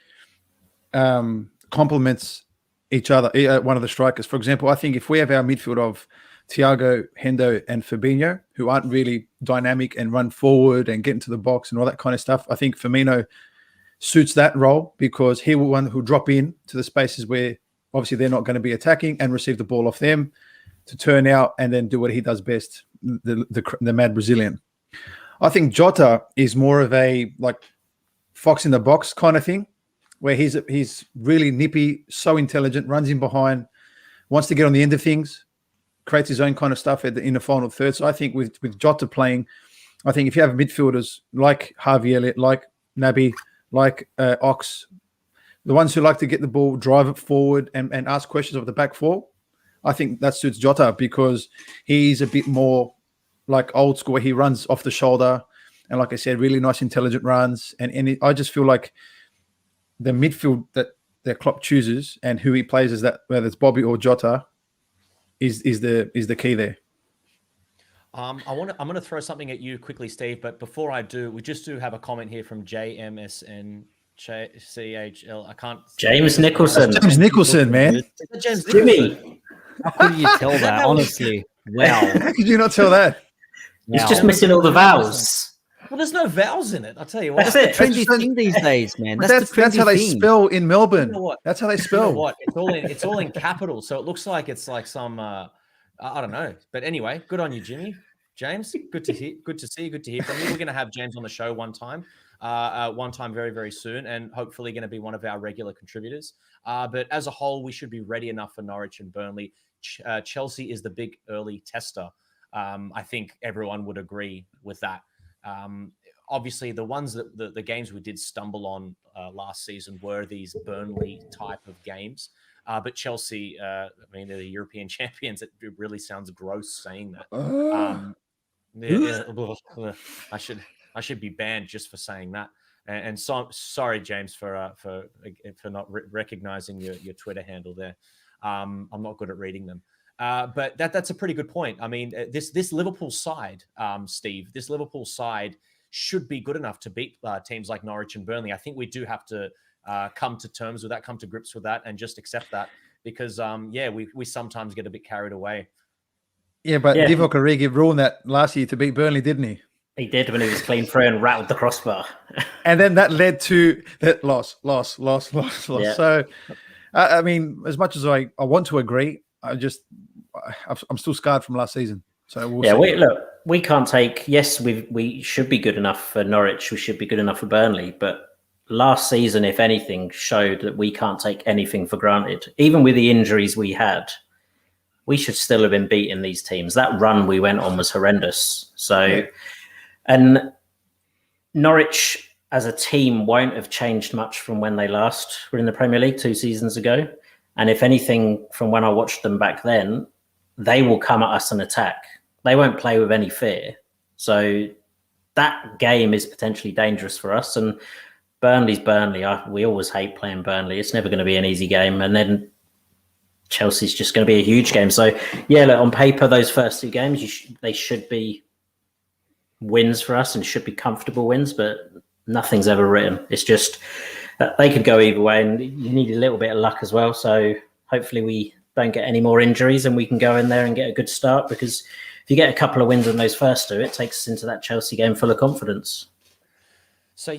complements each other. One of the strikers, for example, I think if we have our midfield of Thiago, Hendo, and Fabinho, who aren't really dynamic and run forward and get into the box and all that kind of stuff, I think Firmino suits that role because he will one who drop in to the spaces where obviously they're not going to be attacking and receive the ball off them to turn out and then do what he does best, the mad Brazilian. I think Jota is more of a like fox in the box kind of thing. where he's really nippy, so intelligent, runs in behind, wants to get on the end of things, creates his own kind of stuff in the final third. So I think with Jota playing, I think if you have midfielders like Harvey Elliott, like Naby, like Ox, the ones who like to get the ball, drive it forward, and ask questions of the back four, I think that suits Jota because he's a bit more like old school. He runs off the shoulder, and like I said, really nice, intelligent runs. And I just feel like the midfield that Klopp chooses and who he plays is that whether it's Bobby or Jota is the key there. I'm going to throw something at you quickly, Steve. But before I do, we just do have a comment here from JMSN. CHL. I can't. James Nicholson. James Nicholson, man. James Jimmy. Nicholson. How could you tell that? Honestly, wow. How could you not tell that? He's just missing all the vowels. Well, there's no vowels in it. I'll tell you what. That's it. Trendy thing these days, man. That's how they spell in Melbourne. You know what? That's how they You know spell. what? It's all in capitals, so it looks like it's like some I don't know. But anyway, good on you, Jimmy. James, good to see you. Good to hear from you. We're going to have James on the show one time very, very soon, and hopefully going to be one of our regular contributors. But as a whole, we should be ready enough for Norwich and Burnley. Chelsea is the big early tester. I think everyone would agree with that. Obviously, the ones that the games we did stumble on last season were these Burnley type of games. But Chelsea, I mean, they're the European champions. It really sounds gross saying that. I should be banned just for saying that. And so sorry, James, for not recognizing your Twitter handle there. I'm not good at reading them. But that's a pretty good point. I mean, this Liverpool side, Steve, this Liverpool side should be good enough to beat teams like Norwich and Burnley. I think we do have to come to terms with that, come to grips with that, and just accept that because, we sometimes get a bit carried away. Yeah, but Divock Origi ruined that last year to beat Burnley, didn't he? He did when he was clean through and rattled the crossbar. And then that led to that loss. Yeah. So, I mean, as much as I want to agree, I'm still scarred from last season. So we can't take. Yes, we should be good enough for Norwich. We should be good enough for Burnley. But last season, if anything, showed that we can't take anything for granted. Even with the injuries we had, we should still have been beating these teams. That run we went on was horrendous. So, and Norwich as a team won't have changed much from when they last were in the Premier League 2 seasons ago. And if anything, from when I watched them back then, they will come at us and attack. They won't play with any fear. So that game is potentially dangerous for us. And Burnley's Burnley. We always hate playing Burnley. It's never going to be an easy game. And then Chelsea's just going to be a huge game. So, on paper, those first 2 games, they should be wins for us and should be comfortable wins, but nothing's ever written. It's just they could go either way, and you need a little bit of luck as well. So hopefully we don't get any more injuries and we can go in there and get a good start, because if you get a couple of wins on those first 2, it takes us into that Chelsea game full of confidence. So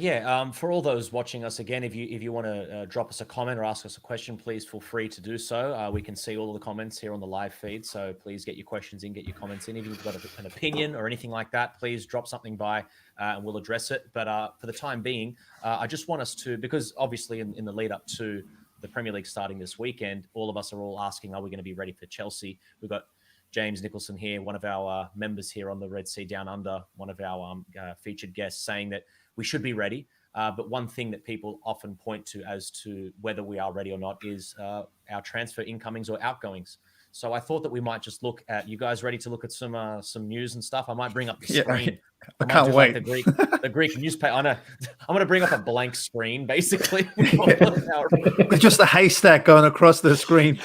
for all those watching us again, if you want to drop us a comment or ask us a question, please feel free to do so. We can see all of the comments here on the live feed, so please get your questions in, get your comments in. If you've got an opinion or anything like that, please drop something by and we'll address it. But for the time being, I just want us to, because obviously in the lead up to the Premier League starting this weekend, all of us are all asking, are we going to be ready for Chelsea? We've got James Nicholson here, one of our members here on the Red Sea Down Under, one of our featured guests, saying that we should be ready. But one thing that people often point to as to whether we are ready or not is our transfer incomings or outgoings. So I thought that we might just look at, you guys ready to look at some news and stuff? I might bring up the screen. I can't wait. Like the Greek newspaper. I know. I'm going to bring up a blank screen, basically. With just a haystack going across the screen.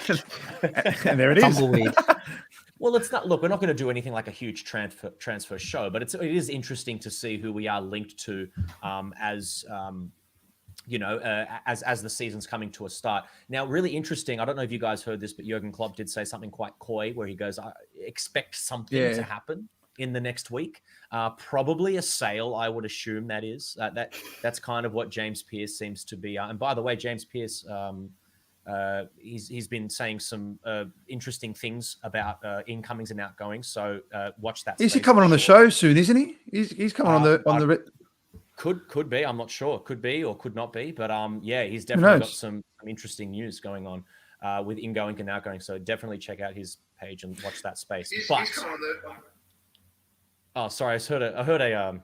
And there it is. Tumbleweed. Well, it's not. Look, we're not going to do anything like a huge transfer show, but it is interesting to see who we are linked to as the season's coming to a start. Now, really interesting. I don't know if you guys heard this, but Jurgen Klopp did say something quite coy, where he goes, "I expect something to happen in the next week. Probably a sale, I would assume that is. That's kind of what James Pearce seems to be. And by the way, James Pearce." He's been saying some interesting things about incomings and outgoings. So watch that. Is he coming on the show soon? Isn't he? He's coming on the. Could be. I'm not sure. Could be or could not be. But yeah, he's Who definitely got knows? some interesting news going on with ingoing and outgoing. So definitely check out his page and watch that space. But oh, sorry, I heard a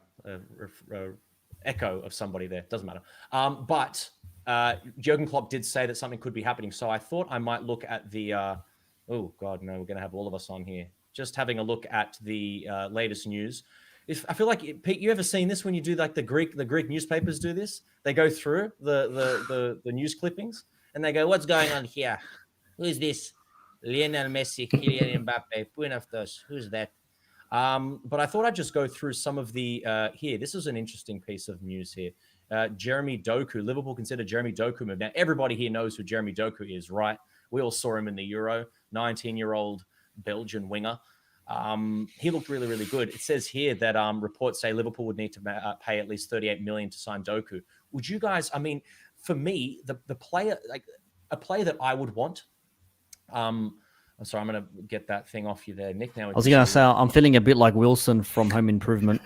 echo of somebody there. Doesn't matter. But Jurgen Klopp did say that something could be happening. So I thought I might look at the. Oh God, no, we're going to have all of us on here. Just having a look at the latest news. I feel like Pete, you ever seen this when you do like the Greek newspapers do this? They go through the news clippings and they go, "What's going on here? Who is this? Lionel Messi, Kylian Mbappe, Buenos. Who's that?" But I thought I'd just go through some of the here. This is an interesting piece of news here. Jeremy Doku, Liverpool consider Jeremy Doku move. Now everybody here knows who Jeremy Doku is, right? We all saw him in the Euro. 19-year-old Belgian winger. He looked really, really good. It says here that reports say Liverpool would need to pay at least 38 million to sign Doku. Would you guys? I mean, for me, the player, like a player that I would want. I'm sorry, I'm going to get that thing off you there, Nick. Now I was going to say I'm feeling a bit like Wilson from Home Improvement.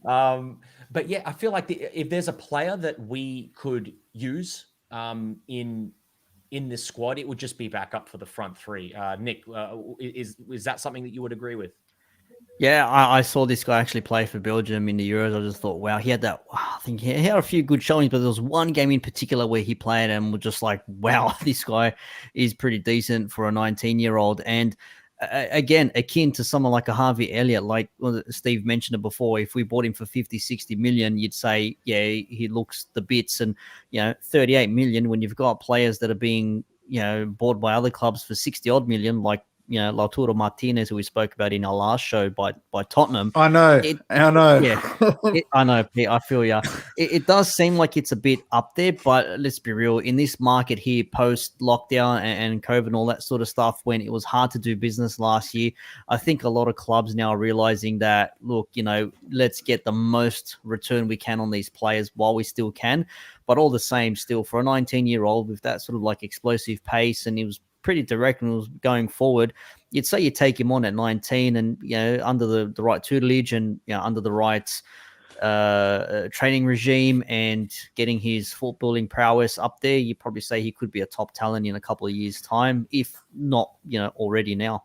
But yeah, I feel like if there's a player that we could use in this squad, it would just be back up for the front three. Nick, is that something that you would agree with? Yeah, I saw this guy actually play for Belgium in the Euros. I just thought, wow, he had that. I think he had a few good showings, but there was one game in particular where he played and was just like, wow, this guy is pretty decent for a 19-year-old. And again, akin to someone like a Harvey Elliott, like Steve mentioned it before, if we bought him for 50, 60 million, you'd say, yeah, he looks the bits. And, 38 million when you've got players that are being, bought by other clubs for 60 odd million, like, Lautaro Martinez, who we spoke about in our last show by Tottenham. I know. Yeah, I know, Pete. I feel ya. It does seem like it's a bit up there, but let's be real. In this market here, post lockdown and COVID and all that sort of stuff, when it was hard to do business last year, I think a lot of clubs now are realizing that, look, let's get the most return we can on these players while we still can. But all the same, still for a 19-year-old with that sort of like explosive pace, and he was pretty direct and was going forward, you'd say you take him on at 19 and, under the right tutelage and, under the right training regime and getting his footballing prowess up there, you probably say he could be a top talent in a couple of years' time, if not, already now.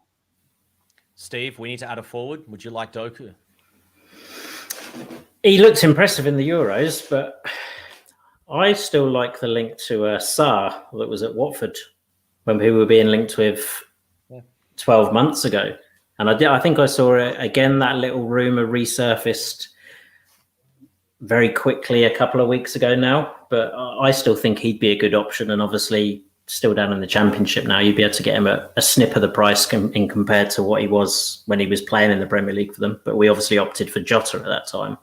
Steve, we need to add a forward. Would you like Doku? He looked impressive in the Euros, but I still like the link to Sarr that was at Watford when we were being linked with 12 months ago. And I think I saw it again, that little rumour resurfaced very quickly a couple of weeks ago now. But I still think he'd be a good option. And obviously still down in the Championship now, you'd be able to get him a snip of the price in compared to what he was when he was playing in the Premier League for them. But we obviously opted for Jota at that time.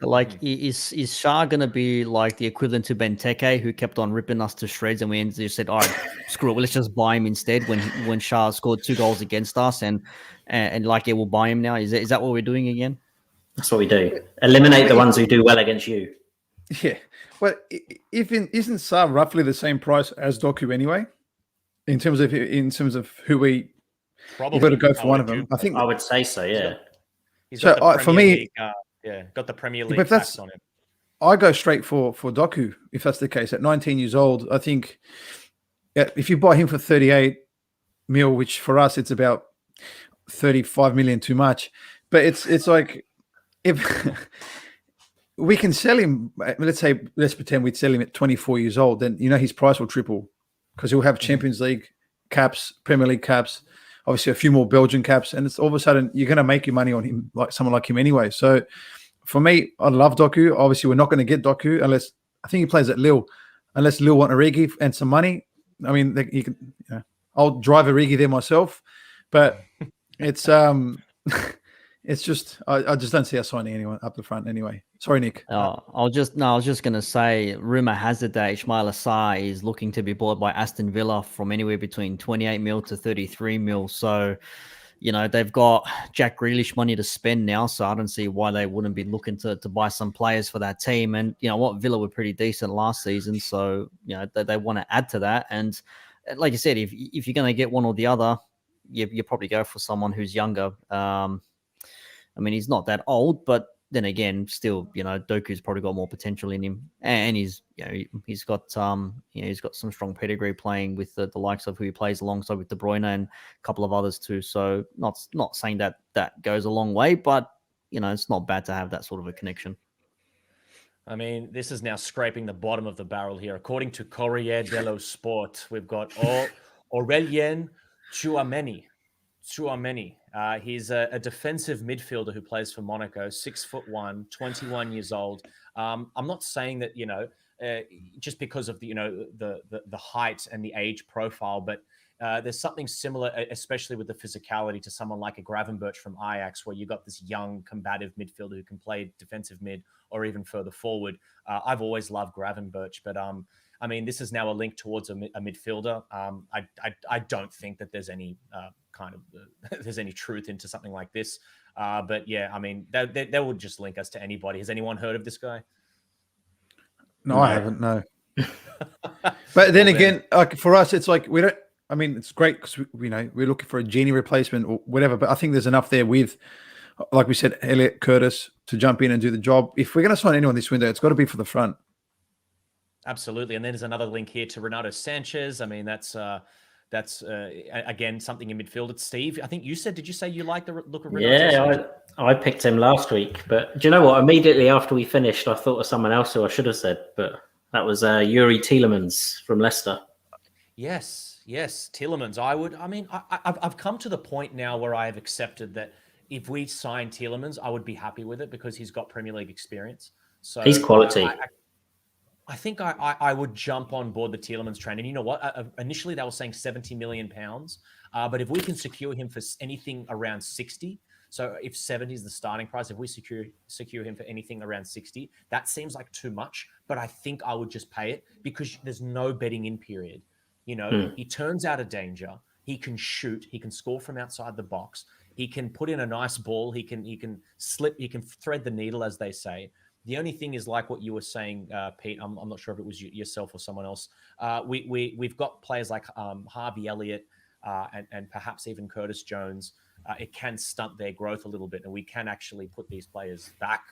Like, is Shah going to be like the equivalent to Benteke, who kept on ripping us to shreds, and we just said, all right, screw it, let's just buy him instead when Shah scored 2 goals against us, and like, yeah, we'll buy him now. Is that what we're doing again? That's what we do. Eliminate the ones who do well against you. Yeah. Well, isn't Sarr roughly the same price as Doku anyway? In terms of who we probably got to go for one of them. I think I would say so. Yeah. For me. Got the Premier League tax on him. I go straight for Doku, if that's the case. At 19 years old, I think if you buy him for 38 mil, which for us it's about 35 million too much, but it's like if we can sell him, let's pretend we'd sell him at 24 years old, then his price will triple because he'll have Champions League caps, Premier League caps, obviously a few more Belgian caps, and it's all of a sudden you're going to make your money on him, like someone like him anyway. So for me, I love Doku. Obviously, we're not going to get Doku unless I think he plays at Lille. Unless Lille want Origi and some money, I mean, you can. I'll drive Origi there myself, but it's it's just I just don't see us signing anyone up the front anyway. Sorry, Nick. I was just going to say, rumor has it that Ismail Assar is looking to be bought by Aston Villa from anywhere between 28 mil to 33 mil. So, they've got Jack Grealish money to spend now. So I don't see why they wouldn't be looking to buy some players for that team. And Villa were pretty decent last season. So, they want to add to that. And like you said, if you're going to get one or the other, you probably go for someone who's younger. I mean, he's not that old, but then again, still, Doku's probably got more potential in him, and he's got he's got some strong pedigree playing with the likes of who he plays alongside with De Bruyne and a couple of others too. So not saying that goes a long way, but it's not bad to have that sort of a connection. I mean, this is now scraping the bottom of the barrel here. According to Corriere dello Sport, we've got Aurelien Tchouameni. He's a defensive midfielder who plays for Monaco, 6'1", 21 years old. I'm not saying that, just because of the height and the age profile, but there's something similar, especially with the physicality, to someone like a Gravenberch from Ajax, where you got this young, combative midfielder who can play defensive mid or even further forward. I've always loved Gravenberch, but I mean, this is now a link towards a midfielder. I don't think that there's any there's any truth into something like this. But yeah, I mean, they would just link us to anybody. Has anyone heard of this guy? No, I haven't. No. But then again, like for us, it's like we don't. I mean, it's great because we're looking for a Genie replacement or whatever. But I think there's enough there with, like we said, Elliot Curtis to jump in and do the job. If we're going to sign anyone this window, it's got to be for the front. Absolutely. And then there's another link here to Renato Sanchez. I mean, that's again, something in midfield. It's Steve. I think did you say you like the look of Renato Sanchez? I picked him last week. But do you know what? Immediately after we finished, I thought of someone else who I should have said. But that was Yuri Tielemans from Leicester. Yes, Tielemans. I've come to the point now where I have accepted that if we sign Tielemans, I would be happy with it because he's got Premier League experience. So he's quality. I think I would jump on board the Tielemans train. And you know what? Initially, they were saying £70 million. But if we can secure him for anything around 60, so if 70 is the starting price, if we secure him for anything around 60, that seems like too much. But I think I would just pay it because there's no betting in period. He turns out of danger. He can shoot. He can score from outside the box. He can put in a nice ball. He can slip. He can thread the needle, as they say. The only thing is, like what you were saying, Pete. I'm not sure if it was yourself or someone else. We've got players like Harvey Elliott and perhaps even Curtis Jones. It can stunt their growth a little bit, and we can actually put these players back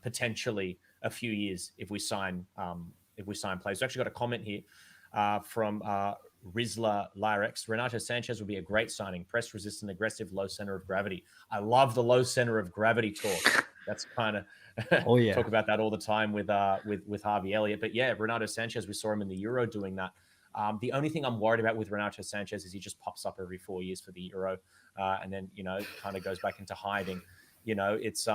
potentially a few years if we sign players. We actually got a comment here from Rizla Lyrex. Renato Sanchez would be a great signing. Press resistant, aggressive, low center of gravity. I love the low center of gravity talk. That's kind of talk about that all the time with Harvey Elliott. But yeah, Renato Sanchez, we saw him in the Euro doing that. The only thing I'm worried about with Renato Sanchez is he just pops up every 4 years for the Euro, and then kind of goes back into hiding. It's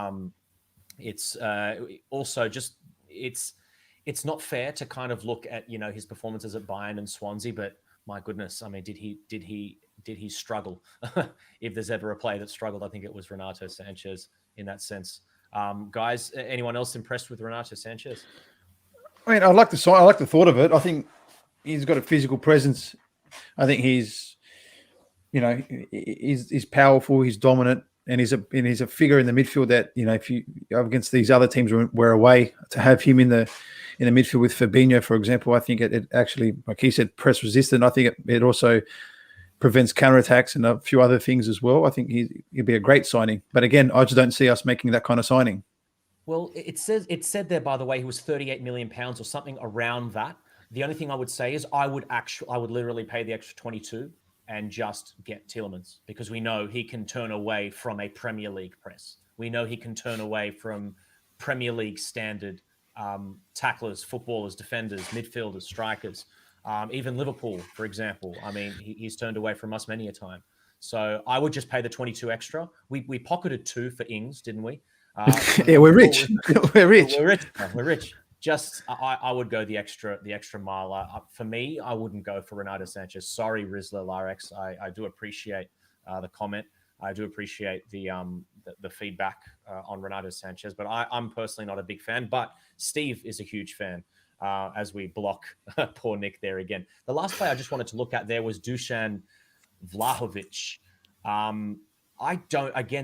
also just it's not fair to kind of look at his performances at Bayern and Swansea, but my goodness, I mean, did he struggle? If there's ever a player that struggled, I think it was Renato Sanchez in that sense. Guys, anyone else impressed with Renato Sanchez? I mean, I like the thought of it. I think he's got a physical presence. I think he's powerful. He's dominant, and he's a figure in the midfield that if you go against these other teams we're away, to have him in the midfield with Fabinho, for example, I think it actually, like he said, press resistant. I think it also prevents counterattacks and a few other things as well. I think he'd be a great signing. But again, I just don't see us making that kind of signing. Well, it said there, by the way, he was £38 million or something around that. The only thing I would say is I would literally pay the extra 22 and just get Tielemans, because we know he can turn away from a Premier League press. We know he can turn away from Premier League standard tacklers, footballers, defenders, midfielders, strikers. Even Liverpool, for example. I mean, he's turned away from us many a time. So I would just pay the 22 extra. We pocketed 2 for Ings, didn't we? Yeah, we're rich. We're rich. We're rich. Just I would go the extra mile. For me, I wouldn't go for Renato Sanchez. Sorry, Rizla Lyrex. I do appreciate the comment. I do appreciate the feedback on Renato Sanchez, but I'm personally not a big fan. But Steve is a huge fan. As we block poor Nick there again. The last player I just wanted to look at there was Dusan Vlahovic.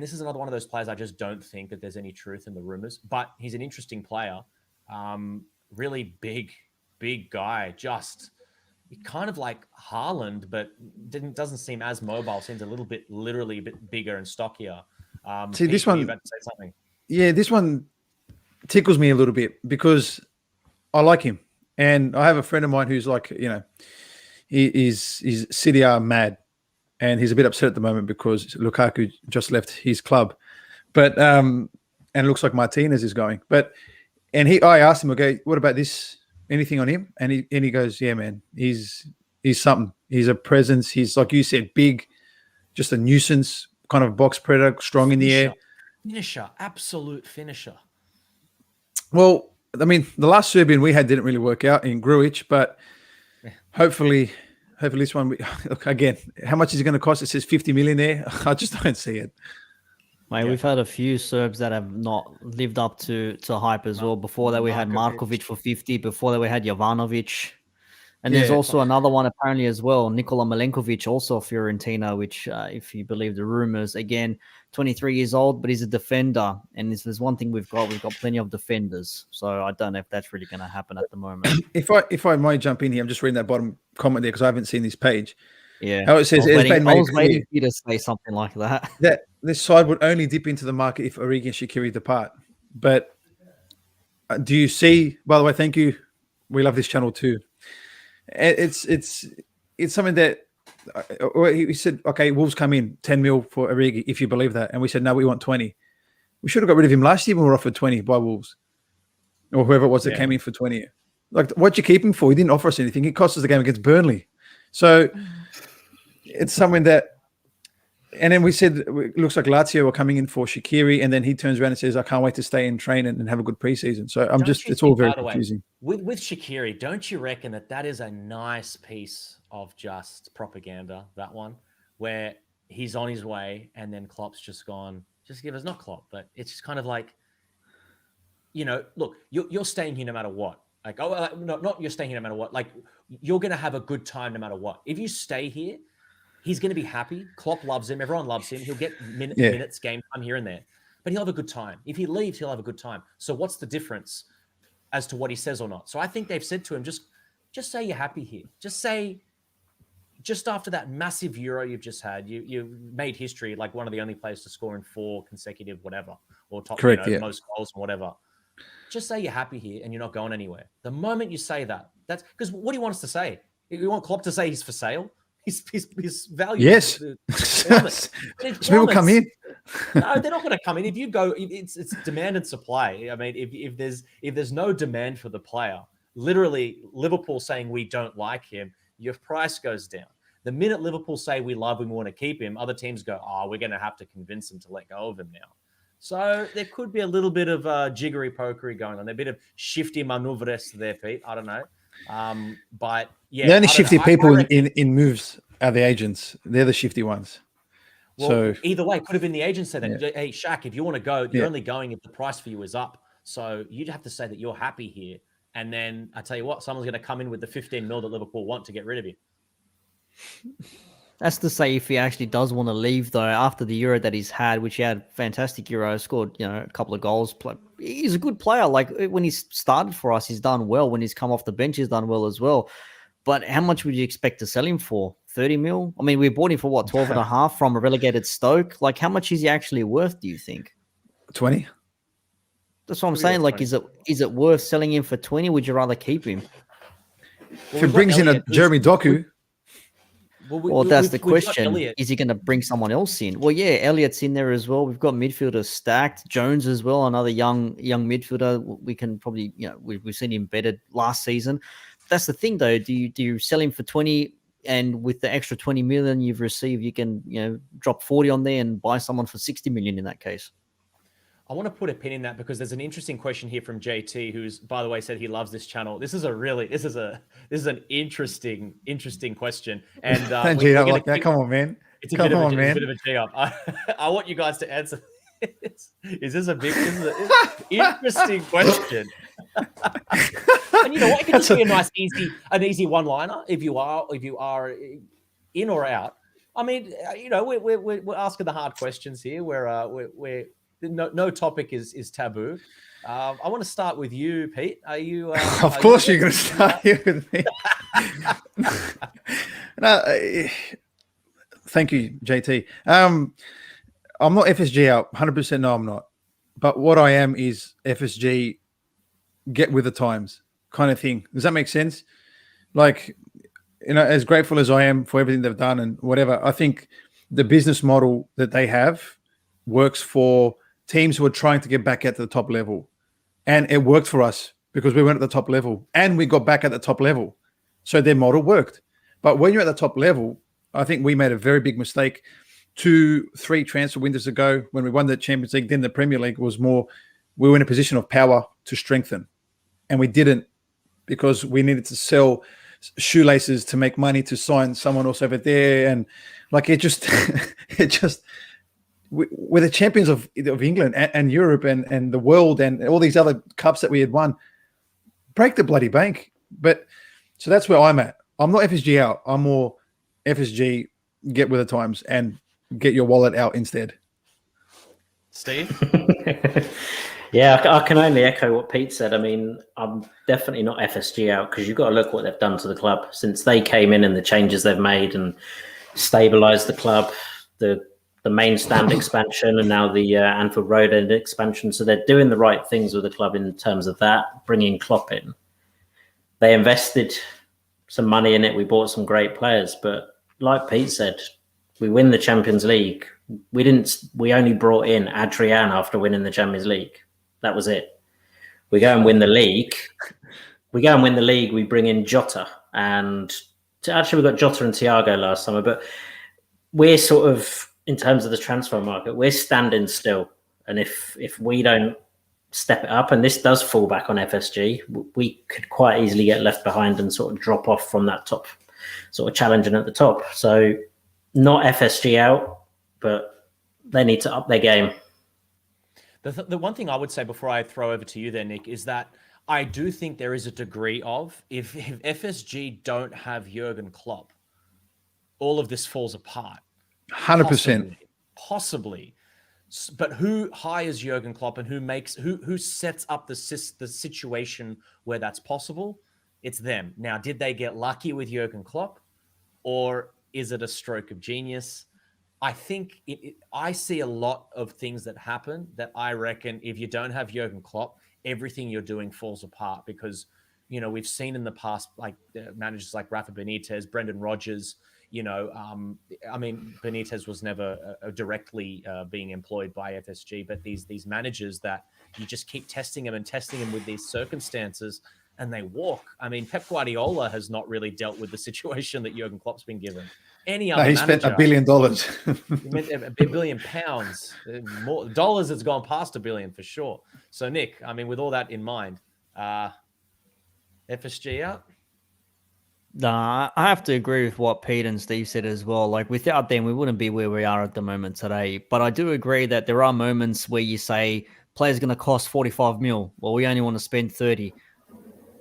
This is another one of those players I just don't think that there's any truth in the rumors, but he's an interesting player. Really big guy, just kind of like Haaland, but doesn't seem as mobile, seems literally a bit bigger and stockier. See, Pete, this were one- you about to say something? Yeah, this one tickles me a little bit because I like him, and I have a friend of mine who's like, he's City are mad, and he's a bit upset at the moment because Lukaku just left his club, but and it looks like Martinez is going, I asked him, okay, what about this? Anything on him? And he goes, yeah, man, he's something. He's a presence. He's, like you said, big, just a nuisance, kind of box predator, strong in the air. Finisher, absolute finisher. Well, I mean, the last Serbian we had didn't really work out in Grujic, but hopefully this one. Look, again, how much is it going to cost? It says 50 million there. I just don't see it. Mate, we've had a few Serbs that have not lived up to hype as well. Before that, we had Markovic for 50. Before that, we had Jovanovic. And there's also another one apparently as well, Nikola Milenkovic, also Fiorentina, which, if you believe the rumors, again, 23 years old, but he's a defender. And if there's one thing we've got plenty of defenders. So I don't know if that's really going to happen at the moment. If I might jump in here, I'm just reading that bottom comment there because I haven't seen this page. Yeah. How it says, I was waiting for you to say something like that. That this side would only dip into the market if Origi and Shaqiri depart. But do you see, by the way, thank you. We love this channel too. It's something that he said, okay, Wolves come in 10 mil for Origi, if you believe that. And we said, no, we want 20. We should have got rid of him last year when we were offered 20 by Wolves or whoever it was that came in for 20. Like, what'd you keep him for? He didn't offer us anything. He cost us the game against Burnley. So it's something that, and then we said, it looks like Lazio are coming in for Shaqiri, and then he turns around and says, I can't wait to stay and train and have a good preseason. So it's all very confusing. With Shaqiri, don't you reckon that is a nice piece of just propaganda, that one, where he's on his way and then Klopp's just gone, just give us, not Klopp, but it's just kind of like, look, you're staying here no matter what. Like, no, not you're staying here no matter what. Like, you're going to have a good time no matter what. If you stay here, he's going to be happy. Klopp loves him. Everyone loves him. He'll get minutes, game time here and there. But he'll have a good time. If he leaves, he'll have a good time. So what's the difference as to what he says or not? So I think they've said to him, just say you're happy here. Just say, just after that massive Euro you've just had, you made history, like one of the only players to score in 4 consecutive whatever, or top most goals and whatever. Just say you're happy here and you're not going anywhere. The moment you say that, that's because what do you want us to say? You want Klopp to say he's for sale? His value. Yes. People come in. No, they're not going to come in. If you go, it's demand and supply. I mean, if there's no demand for the player, literally Liverpool saying we don't like him, your price goes down. The minute Liverpool say we love him, we want to keep him, other teams go, we're going to have to convince him to let go of him now. So there could be a little bit of jiggery pokery going on. A bit of shifty maneuvers there, Pete. I don't know. But yeah, the only shifty people in moves are the agents. They're the shifty ones. Well, so either way, could have been the agent said that. Hey, Shaq, if you want to go, you're only going if the price for you is up. So you'd have to say that you're happy here. And then I tell you what, someone's going to come in with the 15 mil that Liverpool want to get rid of you. That's to say, if he actually does want to leave, though, after the Euro that he's had, which he had fantastic Euro, scored a couple of goals. He's a good player. Like when he started for us, he's done well. When he's come off the bench, he's done well as well. But how much would you expect to sell him for? 30 mil? I mean, we bought him for what, 12 and a half from a relegated Stoke? Like, how much is he actually worth, do you think? 20. That's what I'm saying. Like, is it worth selling him for 20? Would you rather keep him? If it brings in a Jeremy Doku. Well, that's the question. Is he going to bring someone else in? Well, yeah, Elliott's in there as well. We've got midfielders stacked. Jones as well, another young midfielder. We can probably, we've seen him better last season. That's the thing, though. Do you sell him for 20, and with the extra 20 million you've received, you can drop 40 on there and buy someone for 60 million in that case? I want to put a pin in that because there's an interesting question here from JT, who's, by the way, said he loves this channel. This is an interesting question. And come on, man. It's a bit of a G up. I want you guys to answer this. Is this an interesting question? And you know what? It could just be a nice, easy one-liner if you are in or out. I mean, we're asking the hard questions here. We're no topic is taboo. I want to start with you, Pete. Are you? Of course, you're going to start here with me. No, thank you, JT. I'm not FSG out. 100% no, I'm not. But what I am is FSG get with the times kind of thing. Does that make sense? Like, as grateful as I am for everything they've done and whatever, I think the business model that they have works for teams who are trying to get back at the top level. And it worked for us because we went at the top level and we got back at the top level. So their model worked. But when you're at the top level, I think we made a very big mistake 2-3 transfer windows ago when we won the Champions League. Then the Premier League was more, we were in a position of power to strengthen. And we didn't, because we needed to sell shoelaces to make money to sign someone else over there. And like, we're the champions of England and Europe and the world and all these other cups that we had won. Break the bloody bank. But so that's where I'm at. I'm not FSG out. I'm more FSG get with the times and get your wallet out instead. Steve? Yeah, I can only echo what Pete said. I mean, I'm definitely not FSG out because you've got to look what they've done to the club since they came in and the changes they've made and stabilised the club, the main stand expansion and now the Anfield Road end expansion. So they're doing the right things with the club in terms of that, bringing Klopp in. They invested some money in it. We bought some great players, but like Pete said, we win the Champions League. We only brought in Adrian after winning the Champions League. That was it. We go and win the league. We bring in Jota, and actually we got Jota and Thiago last summer, but we're sort of, in terms of the transfer market, we're standing still. And if we don't step it up, and this does fall back on FSG, we could quite easily get left behind and sort of drop off from that top, sort of challenging at the top. So not FSG out, but they need to up their game. The one thing I would say before I throw over to you there, Nick, is that I do think there is a degree of, if FSG don't have Jurgen Klopp, all of this falls apart. 100%. Possibly. But who hires Jurgen Klopp and who sets up the situation where that's possible? It's them. Now, did they get lucky with Jurgen Klopp, or is it a stroke of genius? I think I see a lot of things that happen that I reckon if you don't have Jurgen Klopp, everything you're doing falls apart because, we've seen in the past, like managers like Rafa Benitez, Brendan Rodgers, Benitez was never directly being employed by FSG, but these managers that you just keep testing them with these circumstances and they walk. I mean, Pep Guardiola has not really dealt with the situation that Jurgen Klopp's been given. Any other he spent $1 billion. He meant £1 billion. More dollars, it's gone past $1 billion for sure. So, Nick, I mean, with all that in mind, FSG out? Nah, I have to agree with what Pete and Steve said as well. Like, without them, we wouldn't be where we are at the moment today. But I do agree that there are moments where you say, player's going to cost 45 mil. Well, we only want to spend 30.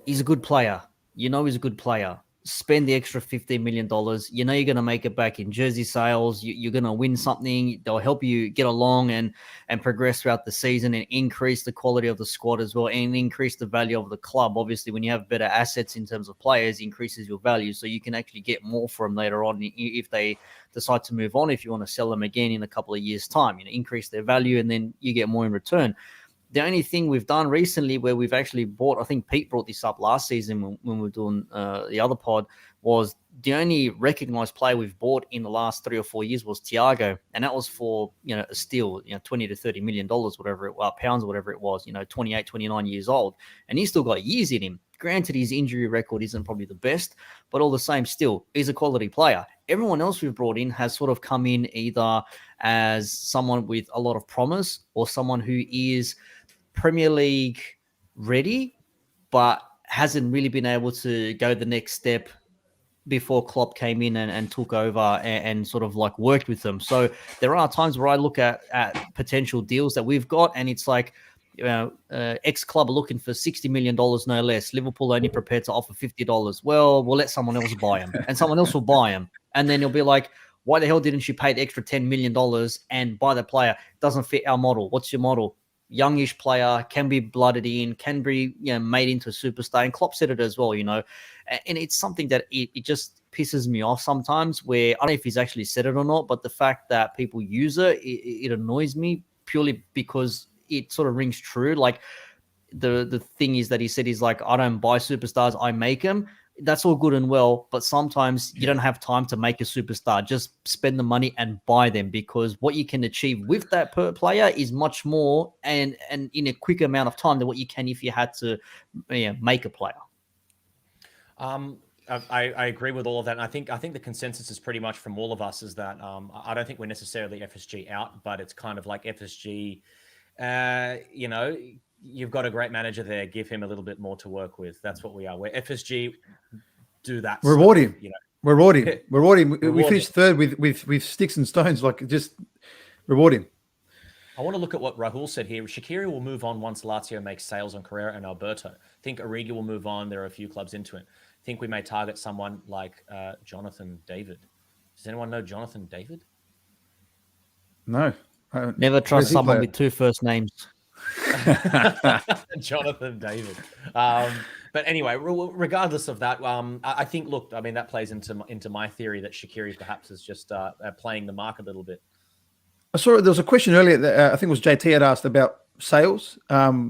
He's a good player. He's a good player. Spend the extra $15 million. You're going to make it back in jersey sales. You're going to win something. They'll help you get along and progress throughout the season and increase the quality of the squad as well and increase the value of the club. Obviously, when you have better assets in terms of players, increases your value. So you can actually get more for them later on if they decide to move on. If you want to sell them again in a couple of years' time, increase their value and then you get more in return. The only thing we've done recently where we've actually bought, I think Pete brought this up last season when we were doing the other pod, was the only recognized player we've bought in the last 3 or 4 years was Thiago. And that was for, a steal, $20 to $30 million, whatever it was, pounds, whatever it was, 28, 29 years old. And he's still got years in him. Granted, his injury record isn't probably the best, but all the same, still, he's a quality player. Everyone else we've brought in has sort of come in either as someone with a lot of promise or someone who is Premier League ready, but hasn't really been able to go the next step before Klopp came in and took over and sort of like worked with them. So there are times where I look at potential deals that we've got and it's like, ex-club are looking for $60 million, no less. Liverpool only prepared to offer $50. Well, we'll let someone else buy them and someone else will buy them. And then you'll be like, why the hell didn't you pay the extra $10 million and buy the player? Doesn't fit our model. What's your model? youngish player, can be blooded in, can be made into a superstar. And Klopp said it as well, and it's something that it just pisses me off sometimes. Where I don't know if he's actually said it or not, but the fact that people use it annoys me purely because it sort of rings true. Like the thing is that he said, he's like, I don't buy superstars, I make them. That's all good and well, but sometimes you don't have time to make a superstar. Just spend the money and buy them, because what you can achieve with that per player is much more and in a quick amount of time than what you can if you had to make a player. I agree with all of that. And I think the consensus is pretty much from all of us is that I don't think we're necessarily FSG out, but it's kind of like FSG, you've got a great manager there. Give him a little bit more to work with. That's what we are. We're FSG. Do that. Reward stuff, him. Reward him. Reward him. Reward we finished him. third with sticks and stones. Like, just reward him. I want to look at what Rahul said here. Shaqiri will move on once Lazio makes sales on Carrera and Alberto. I think Origi will move on. There are a few clubs into it. I think we may target someone like Jonathan David. Does anyone know Jonathan David? No. Never trust someone with two first names. Jonathan David. But anyway, regardless of that, I think, look, I mean, that plays into my theory that Shaqiri perhaps is just playing the mark a little bit. I saw there was a question earlier that I think it was JT had asked about sales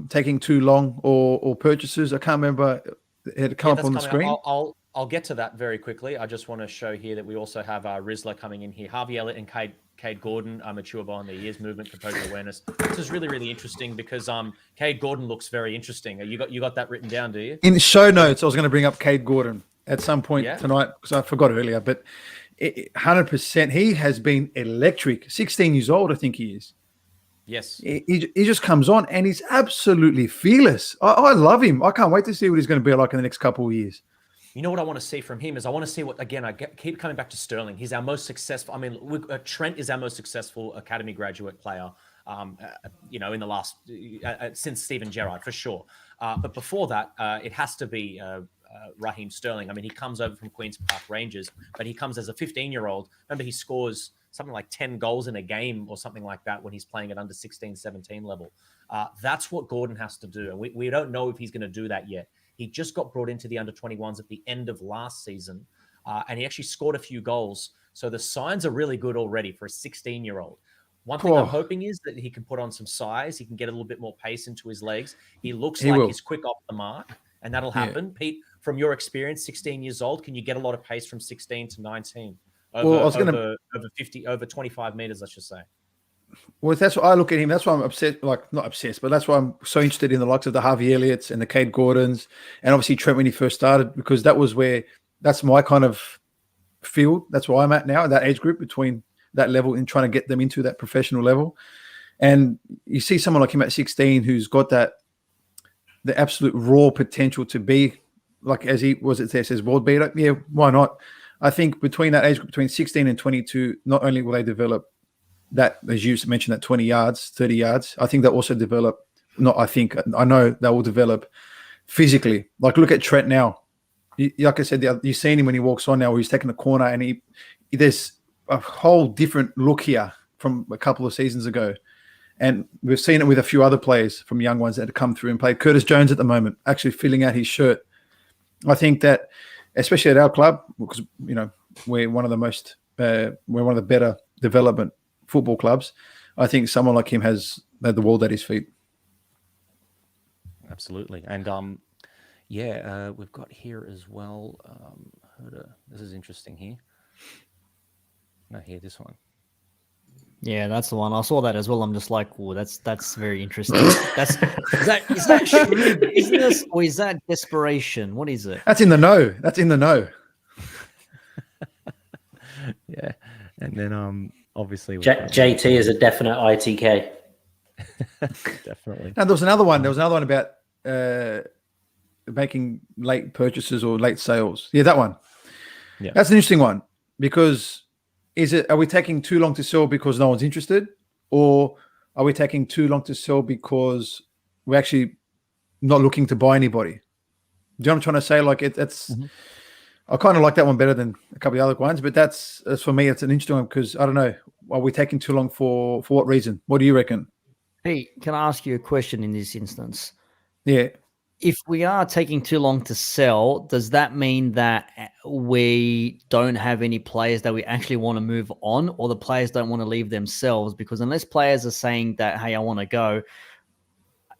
taking too long or purchases. I can't remember. It had come up on the screen. I'll get to that very quickly. I just want to show here that we also have Rizla coming in here. Harvey Elliott and Cade Gordon are mature beyond their years, movement, composure, awareness. This is really, really interesting because Cade Gordon looks very interesting. You got that written down, do you? In the show notes, I was going to bring up Cade Gordon at some point tonight because I forgot earlier, but 100%, he has been electric. 16 years old, I think he is. Yes. He just comes on and he's absolutely fearless. I love him. I can't wait to see what he's going to be like in the next couple of years. You know what I want to see from him is I want to see what, again, keep coming back to Sterling. He's our most successful. I mean, Trent is our most successful academy graduate player, in the last, since Steven Gerrard, for sure. But before that, it has to be Raheem Sterling. I mean, he comes over from Queen's Park Rangers, but he comes as a 15-year-old. Remember, he scores something like 10 goals in a game or something like that when he's playing at under 16, 17 level. That's what Gordon has to do. And we don't know if he's going to do that yet. He just got brought into the under-21s at the end of last season, and he actually scored a few goals. So the signs are really good already for a 16-year-old. One thing I'm hoping is that he can put on some size. He can get a little bit more pace into his legs. He looks he's quick off the mark, and that'll happen. Yeah. Pete, from your experience, 16 years old, can you get a lot of pace from 16 to 19? Over 25 meters, let's just say. Well, that's what I look at him. That's why I'm upset, not obsessed, but that's why I'm so interested in the likes of the Harvey Elliott's and the Cade Gordons and obviously Trent when he first started, because that's my kind of field. That's where I'm at now, that age group between that level and trying to get them into that professional level. And you see someone like him at 16 who's got the absolute raw potential to be like, as he was, it says world beater. Yeah, why not? I think between that age group, between 16 and 22, not only will they develop that, as you mentioned, that 20 yards, 30 yards, I think they'll also develop, I know they will develop physically. Like, look at Trent now. Like I said, you've seen him when he walks on now, where he's taking the corner, and there's a whole different look here from a couple of seasons ago. And we've seen it with a few other players from young ones that have come through and played. Curtis Jones at the moment, actually filling out his shirt. I think that, especially at our club, because, we're one of the better development football clubs, I think someone like him has the world at his feet. Absolutely. And we've got here as well. This is interesting here. No, here, this one. Yeah, that's the one. I saw that as well. I'm just like, oh, that's very interesting. Is that shrewd business or is that desperation? What is it? That's in the know. That's in the know. Yeah. And then obviously JT is a definite ITK. Definitely. Now there was another one about making late purchases or late sales. Yeah, that one. Yeah. That's an interesting one, because are we taking too long to sell because no one's interested, or are we taking too long to sell because we're actually not looking to buy anybody? Do you know what I'm trying to say? Like that's I kind of like that one better than a couple of the other ones, but that's for me, it's an interesting one because I don't know. Are we taking too long for what reason? What do you reckon? Hey, can I ask you a question in this instance? Yeah. If we are taking too long to sell, does that mean that we don't have any players that we actually want to move on, or the players don't want to leave themselves? Because unless players are saying that, hey, I want to go,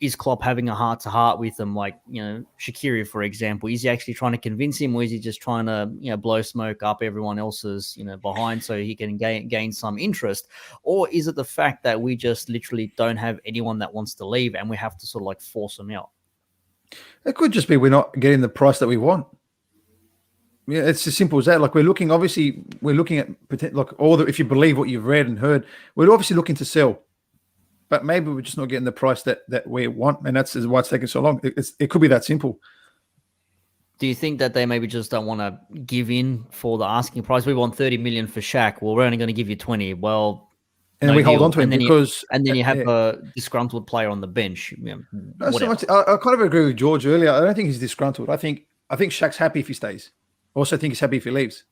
is Klopp having a heart-to-heart with them? Like, Shaqiri, for example, is he actually trying to convince him, or is he just trying to, blow smoke up everyone else's, behind so he can gain some interest? Or is it the fact that we just literally don't have anyone that wants to leave and we have to sort of like force them out? It could just be we're not getting the price that we want. Yeah, it's as simple as that. Like we're looking at if you believe what you've read and heard, we're obviously looking to sell, but maybe we're just not getting the price that we want, and that's why it's taking so long. It could be that simple. Do you think that they maybe just don't want to give in for the asking price? We want 30 million for Shaq. Well, we're only going to give you 20. Well, and we hold on to him because then you have a disgruntled player on the bench. Not so much, I kind of agree with George earlier. I don't think he's disgruntled. I think Shaq's happy if he stays. I also think he's happy if he leaves.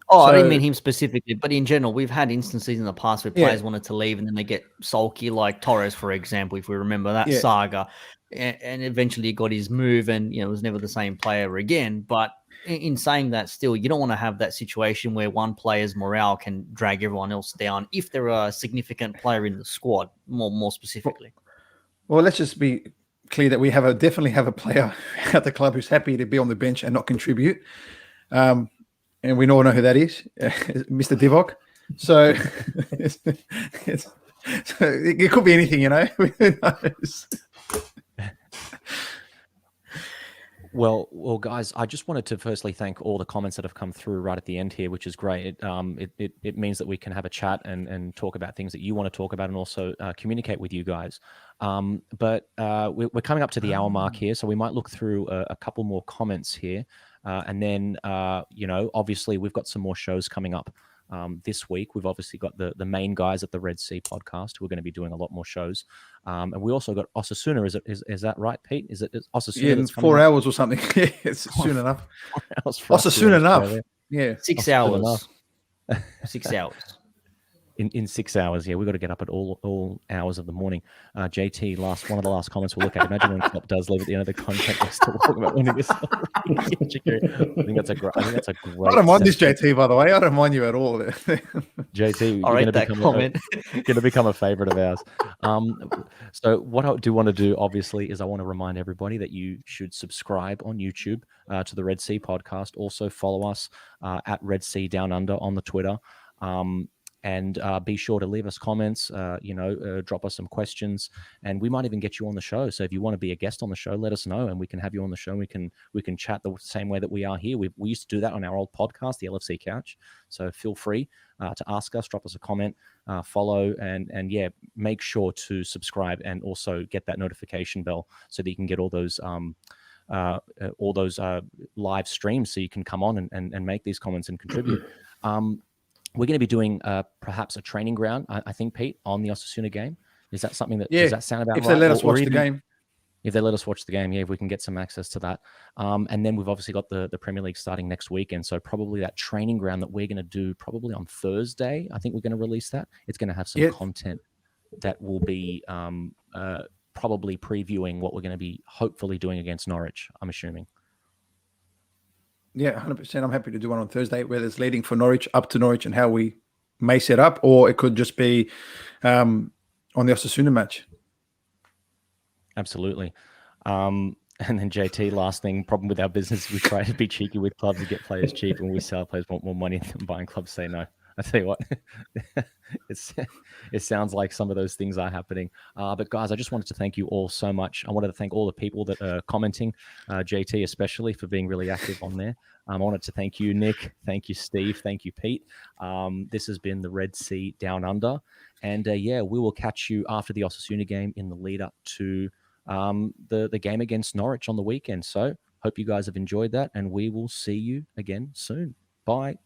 I didn't mean him specifically, but in general, we've had instances in the past where players wanted to leave and then they get sulky, like Torres, for example, if we remember that saga. And eventually he got his move and, was never the same player again. But in saying that, still, you don't want to have that situation where one player's morale can drag everyone else down if they're a significant player in the squad, more specifically. Well, let's just be clear that we definitely have a player at the club who's happy to be on the bench and not contribute. And we all know who that is, Mr. Divock. So, it could be anything, Who knows? Well, guys, I just wanted to firstly thank all the comments that have come through right at the end here, which is great. It means that we can have a chat and talk about things that you want to talk about and also communicate with you guys. But we're coming up to the hour mark here, so we might look through a couple more comments here. And then, obviously we've got some more shows coming up this week. We've obviously got the main guys at the Red Sea podcast who are going to be doing a lot more shows. And we also got Osasuna. Is that right, Pete? Is it Osasuna? Yeah, it's 4 hours or something. Yeah, it's soon enough. Osasuna enough. Yeah. 6 hours. 6 hours. In 6 hours, we've got to get up at all hours of the morning. JT, one of the last comments we'll look at. Imagine when Klopp does leave at the end of the contract, we're still talking about winning this. I think that's a great. I don't mind this, JT. By the way, I don't mind you at all. JT, I'll rate that comment. Going to become a favorite of ours. So what I do want to do, obviously, is I want to remind everybody that you should subscribe on YouTube to the Red Sea podcast. Also follow us at Red Sea Down Under on the Twitter. And be sure to leave us comments, drop us some questions, and we might even get you on the show. So if you want to be a guest on the show, let us know, and we can have you on the show. We can chat the same way that we are here. We used to do that on our old podcast, the LFC Couch. So feel free to ask us, drop us a comment, follow, and make sure to subscribe and also get that notification bell so that you can get all those live streams, so you can come on and make these comments and contribute. We're going to be doing perhaps a training ground, I think, Pete, on the Osasuna game. Is that something that does that sound about right? If they let us watch the game. If they let us watch the game, if we can get some access to that. And then we've obviously got the Premier League starting next weekend. So probably that training ground that we're going to do probably on Thursday, I think we're going to release that. It's going to have some content that will be probably previewing what we're going to be hopefully doing against Norwich, I'm assuming. Yeah, 100%. I'm happy to do one on Thursday, whether it's leading for Norwich, up to Norwich, and how we may set up, or it could just be on the Osasuna match. Absolutely. And then JT, last thing, problem with our business, we try to be cheeky with clubs to get players cheap, and we sell players want more money than buying clubs say no. I tell you what, it sounds like some of those things are happening. But guys, I just wanted to thank you all so much. I wanted to thank all the people that are commenting, JT especially, for being really active on there. I wanted to thank you, Nick. Thank you, Steve. Thank you, Pete. This has been the Red Sea Down Under. And we will catch you after the Osasuna game in the lead up to the game against Norwich on the weekend. So hope you guys have enjoyed that, and we will see you again soon. Bye.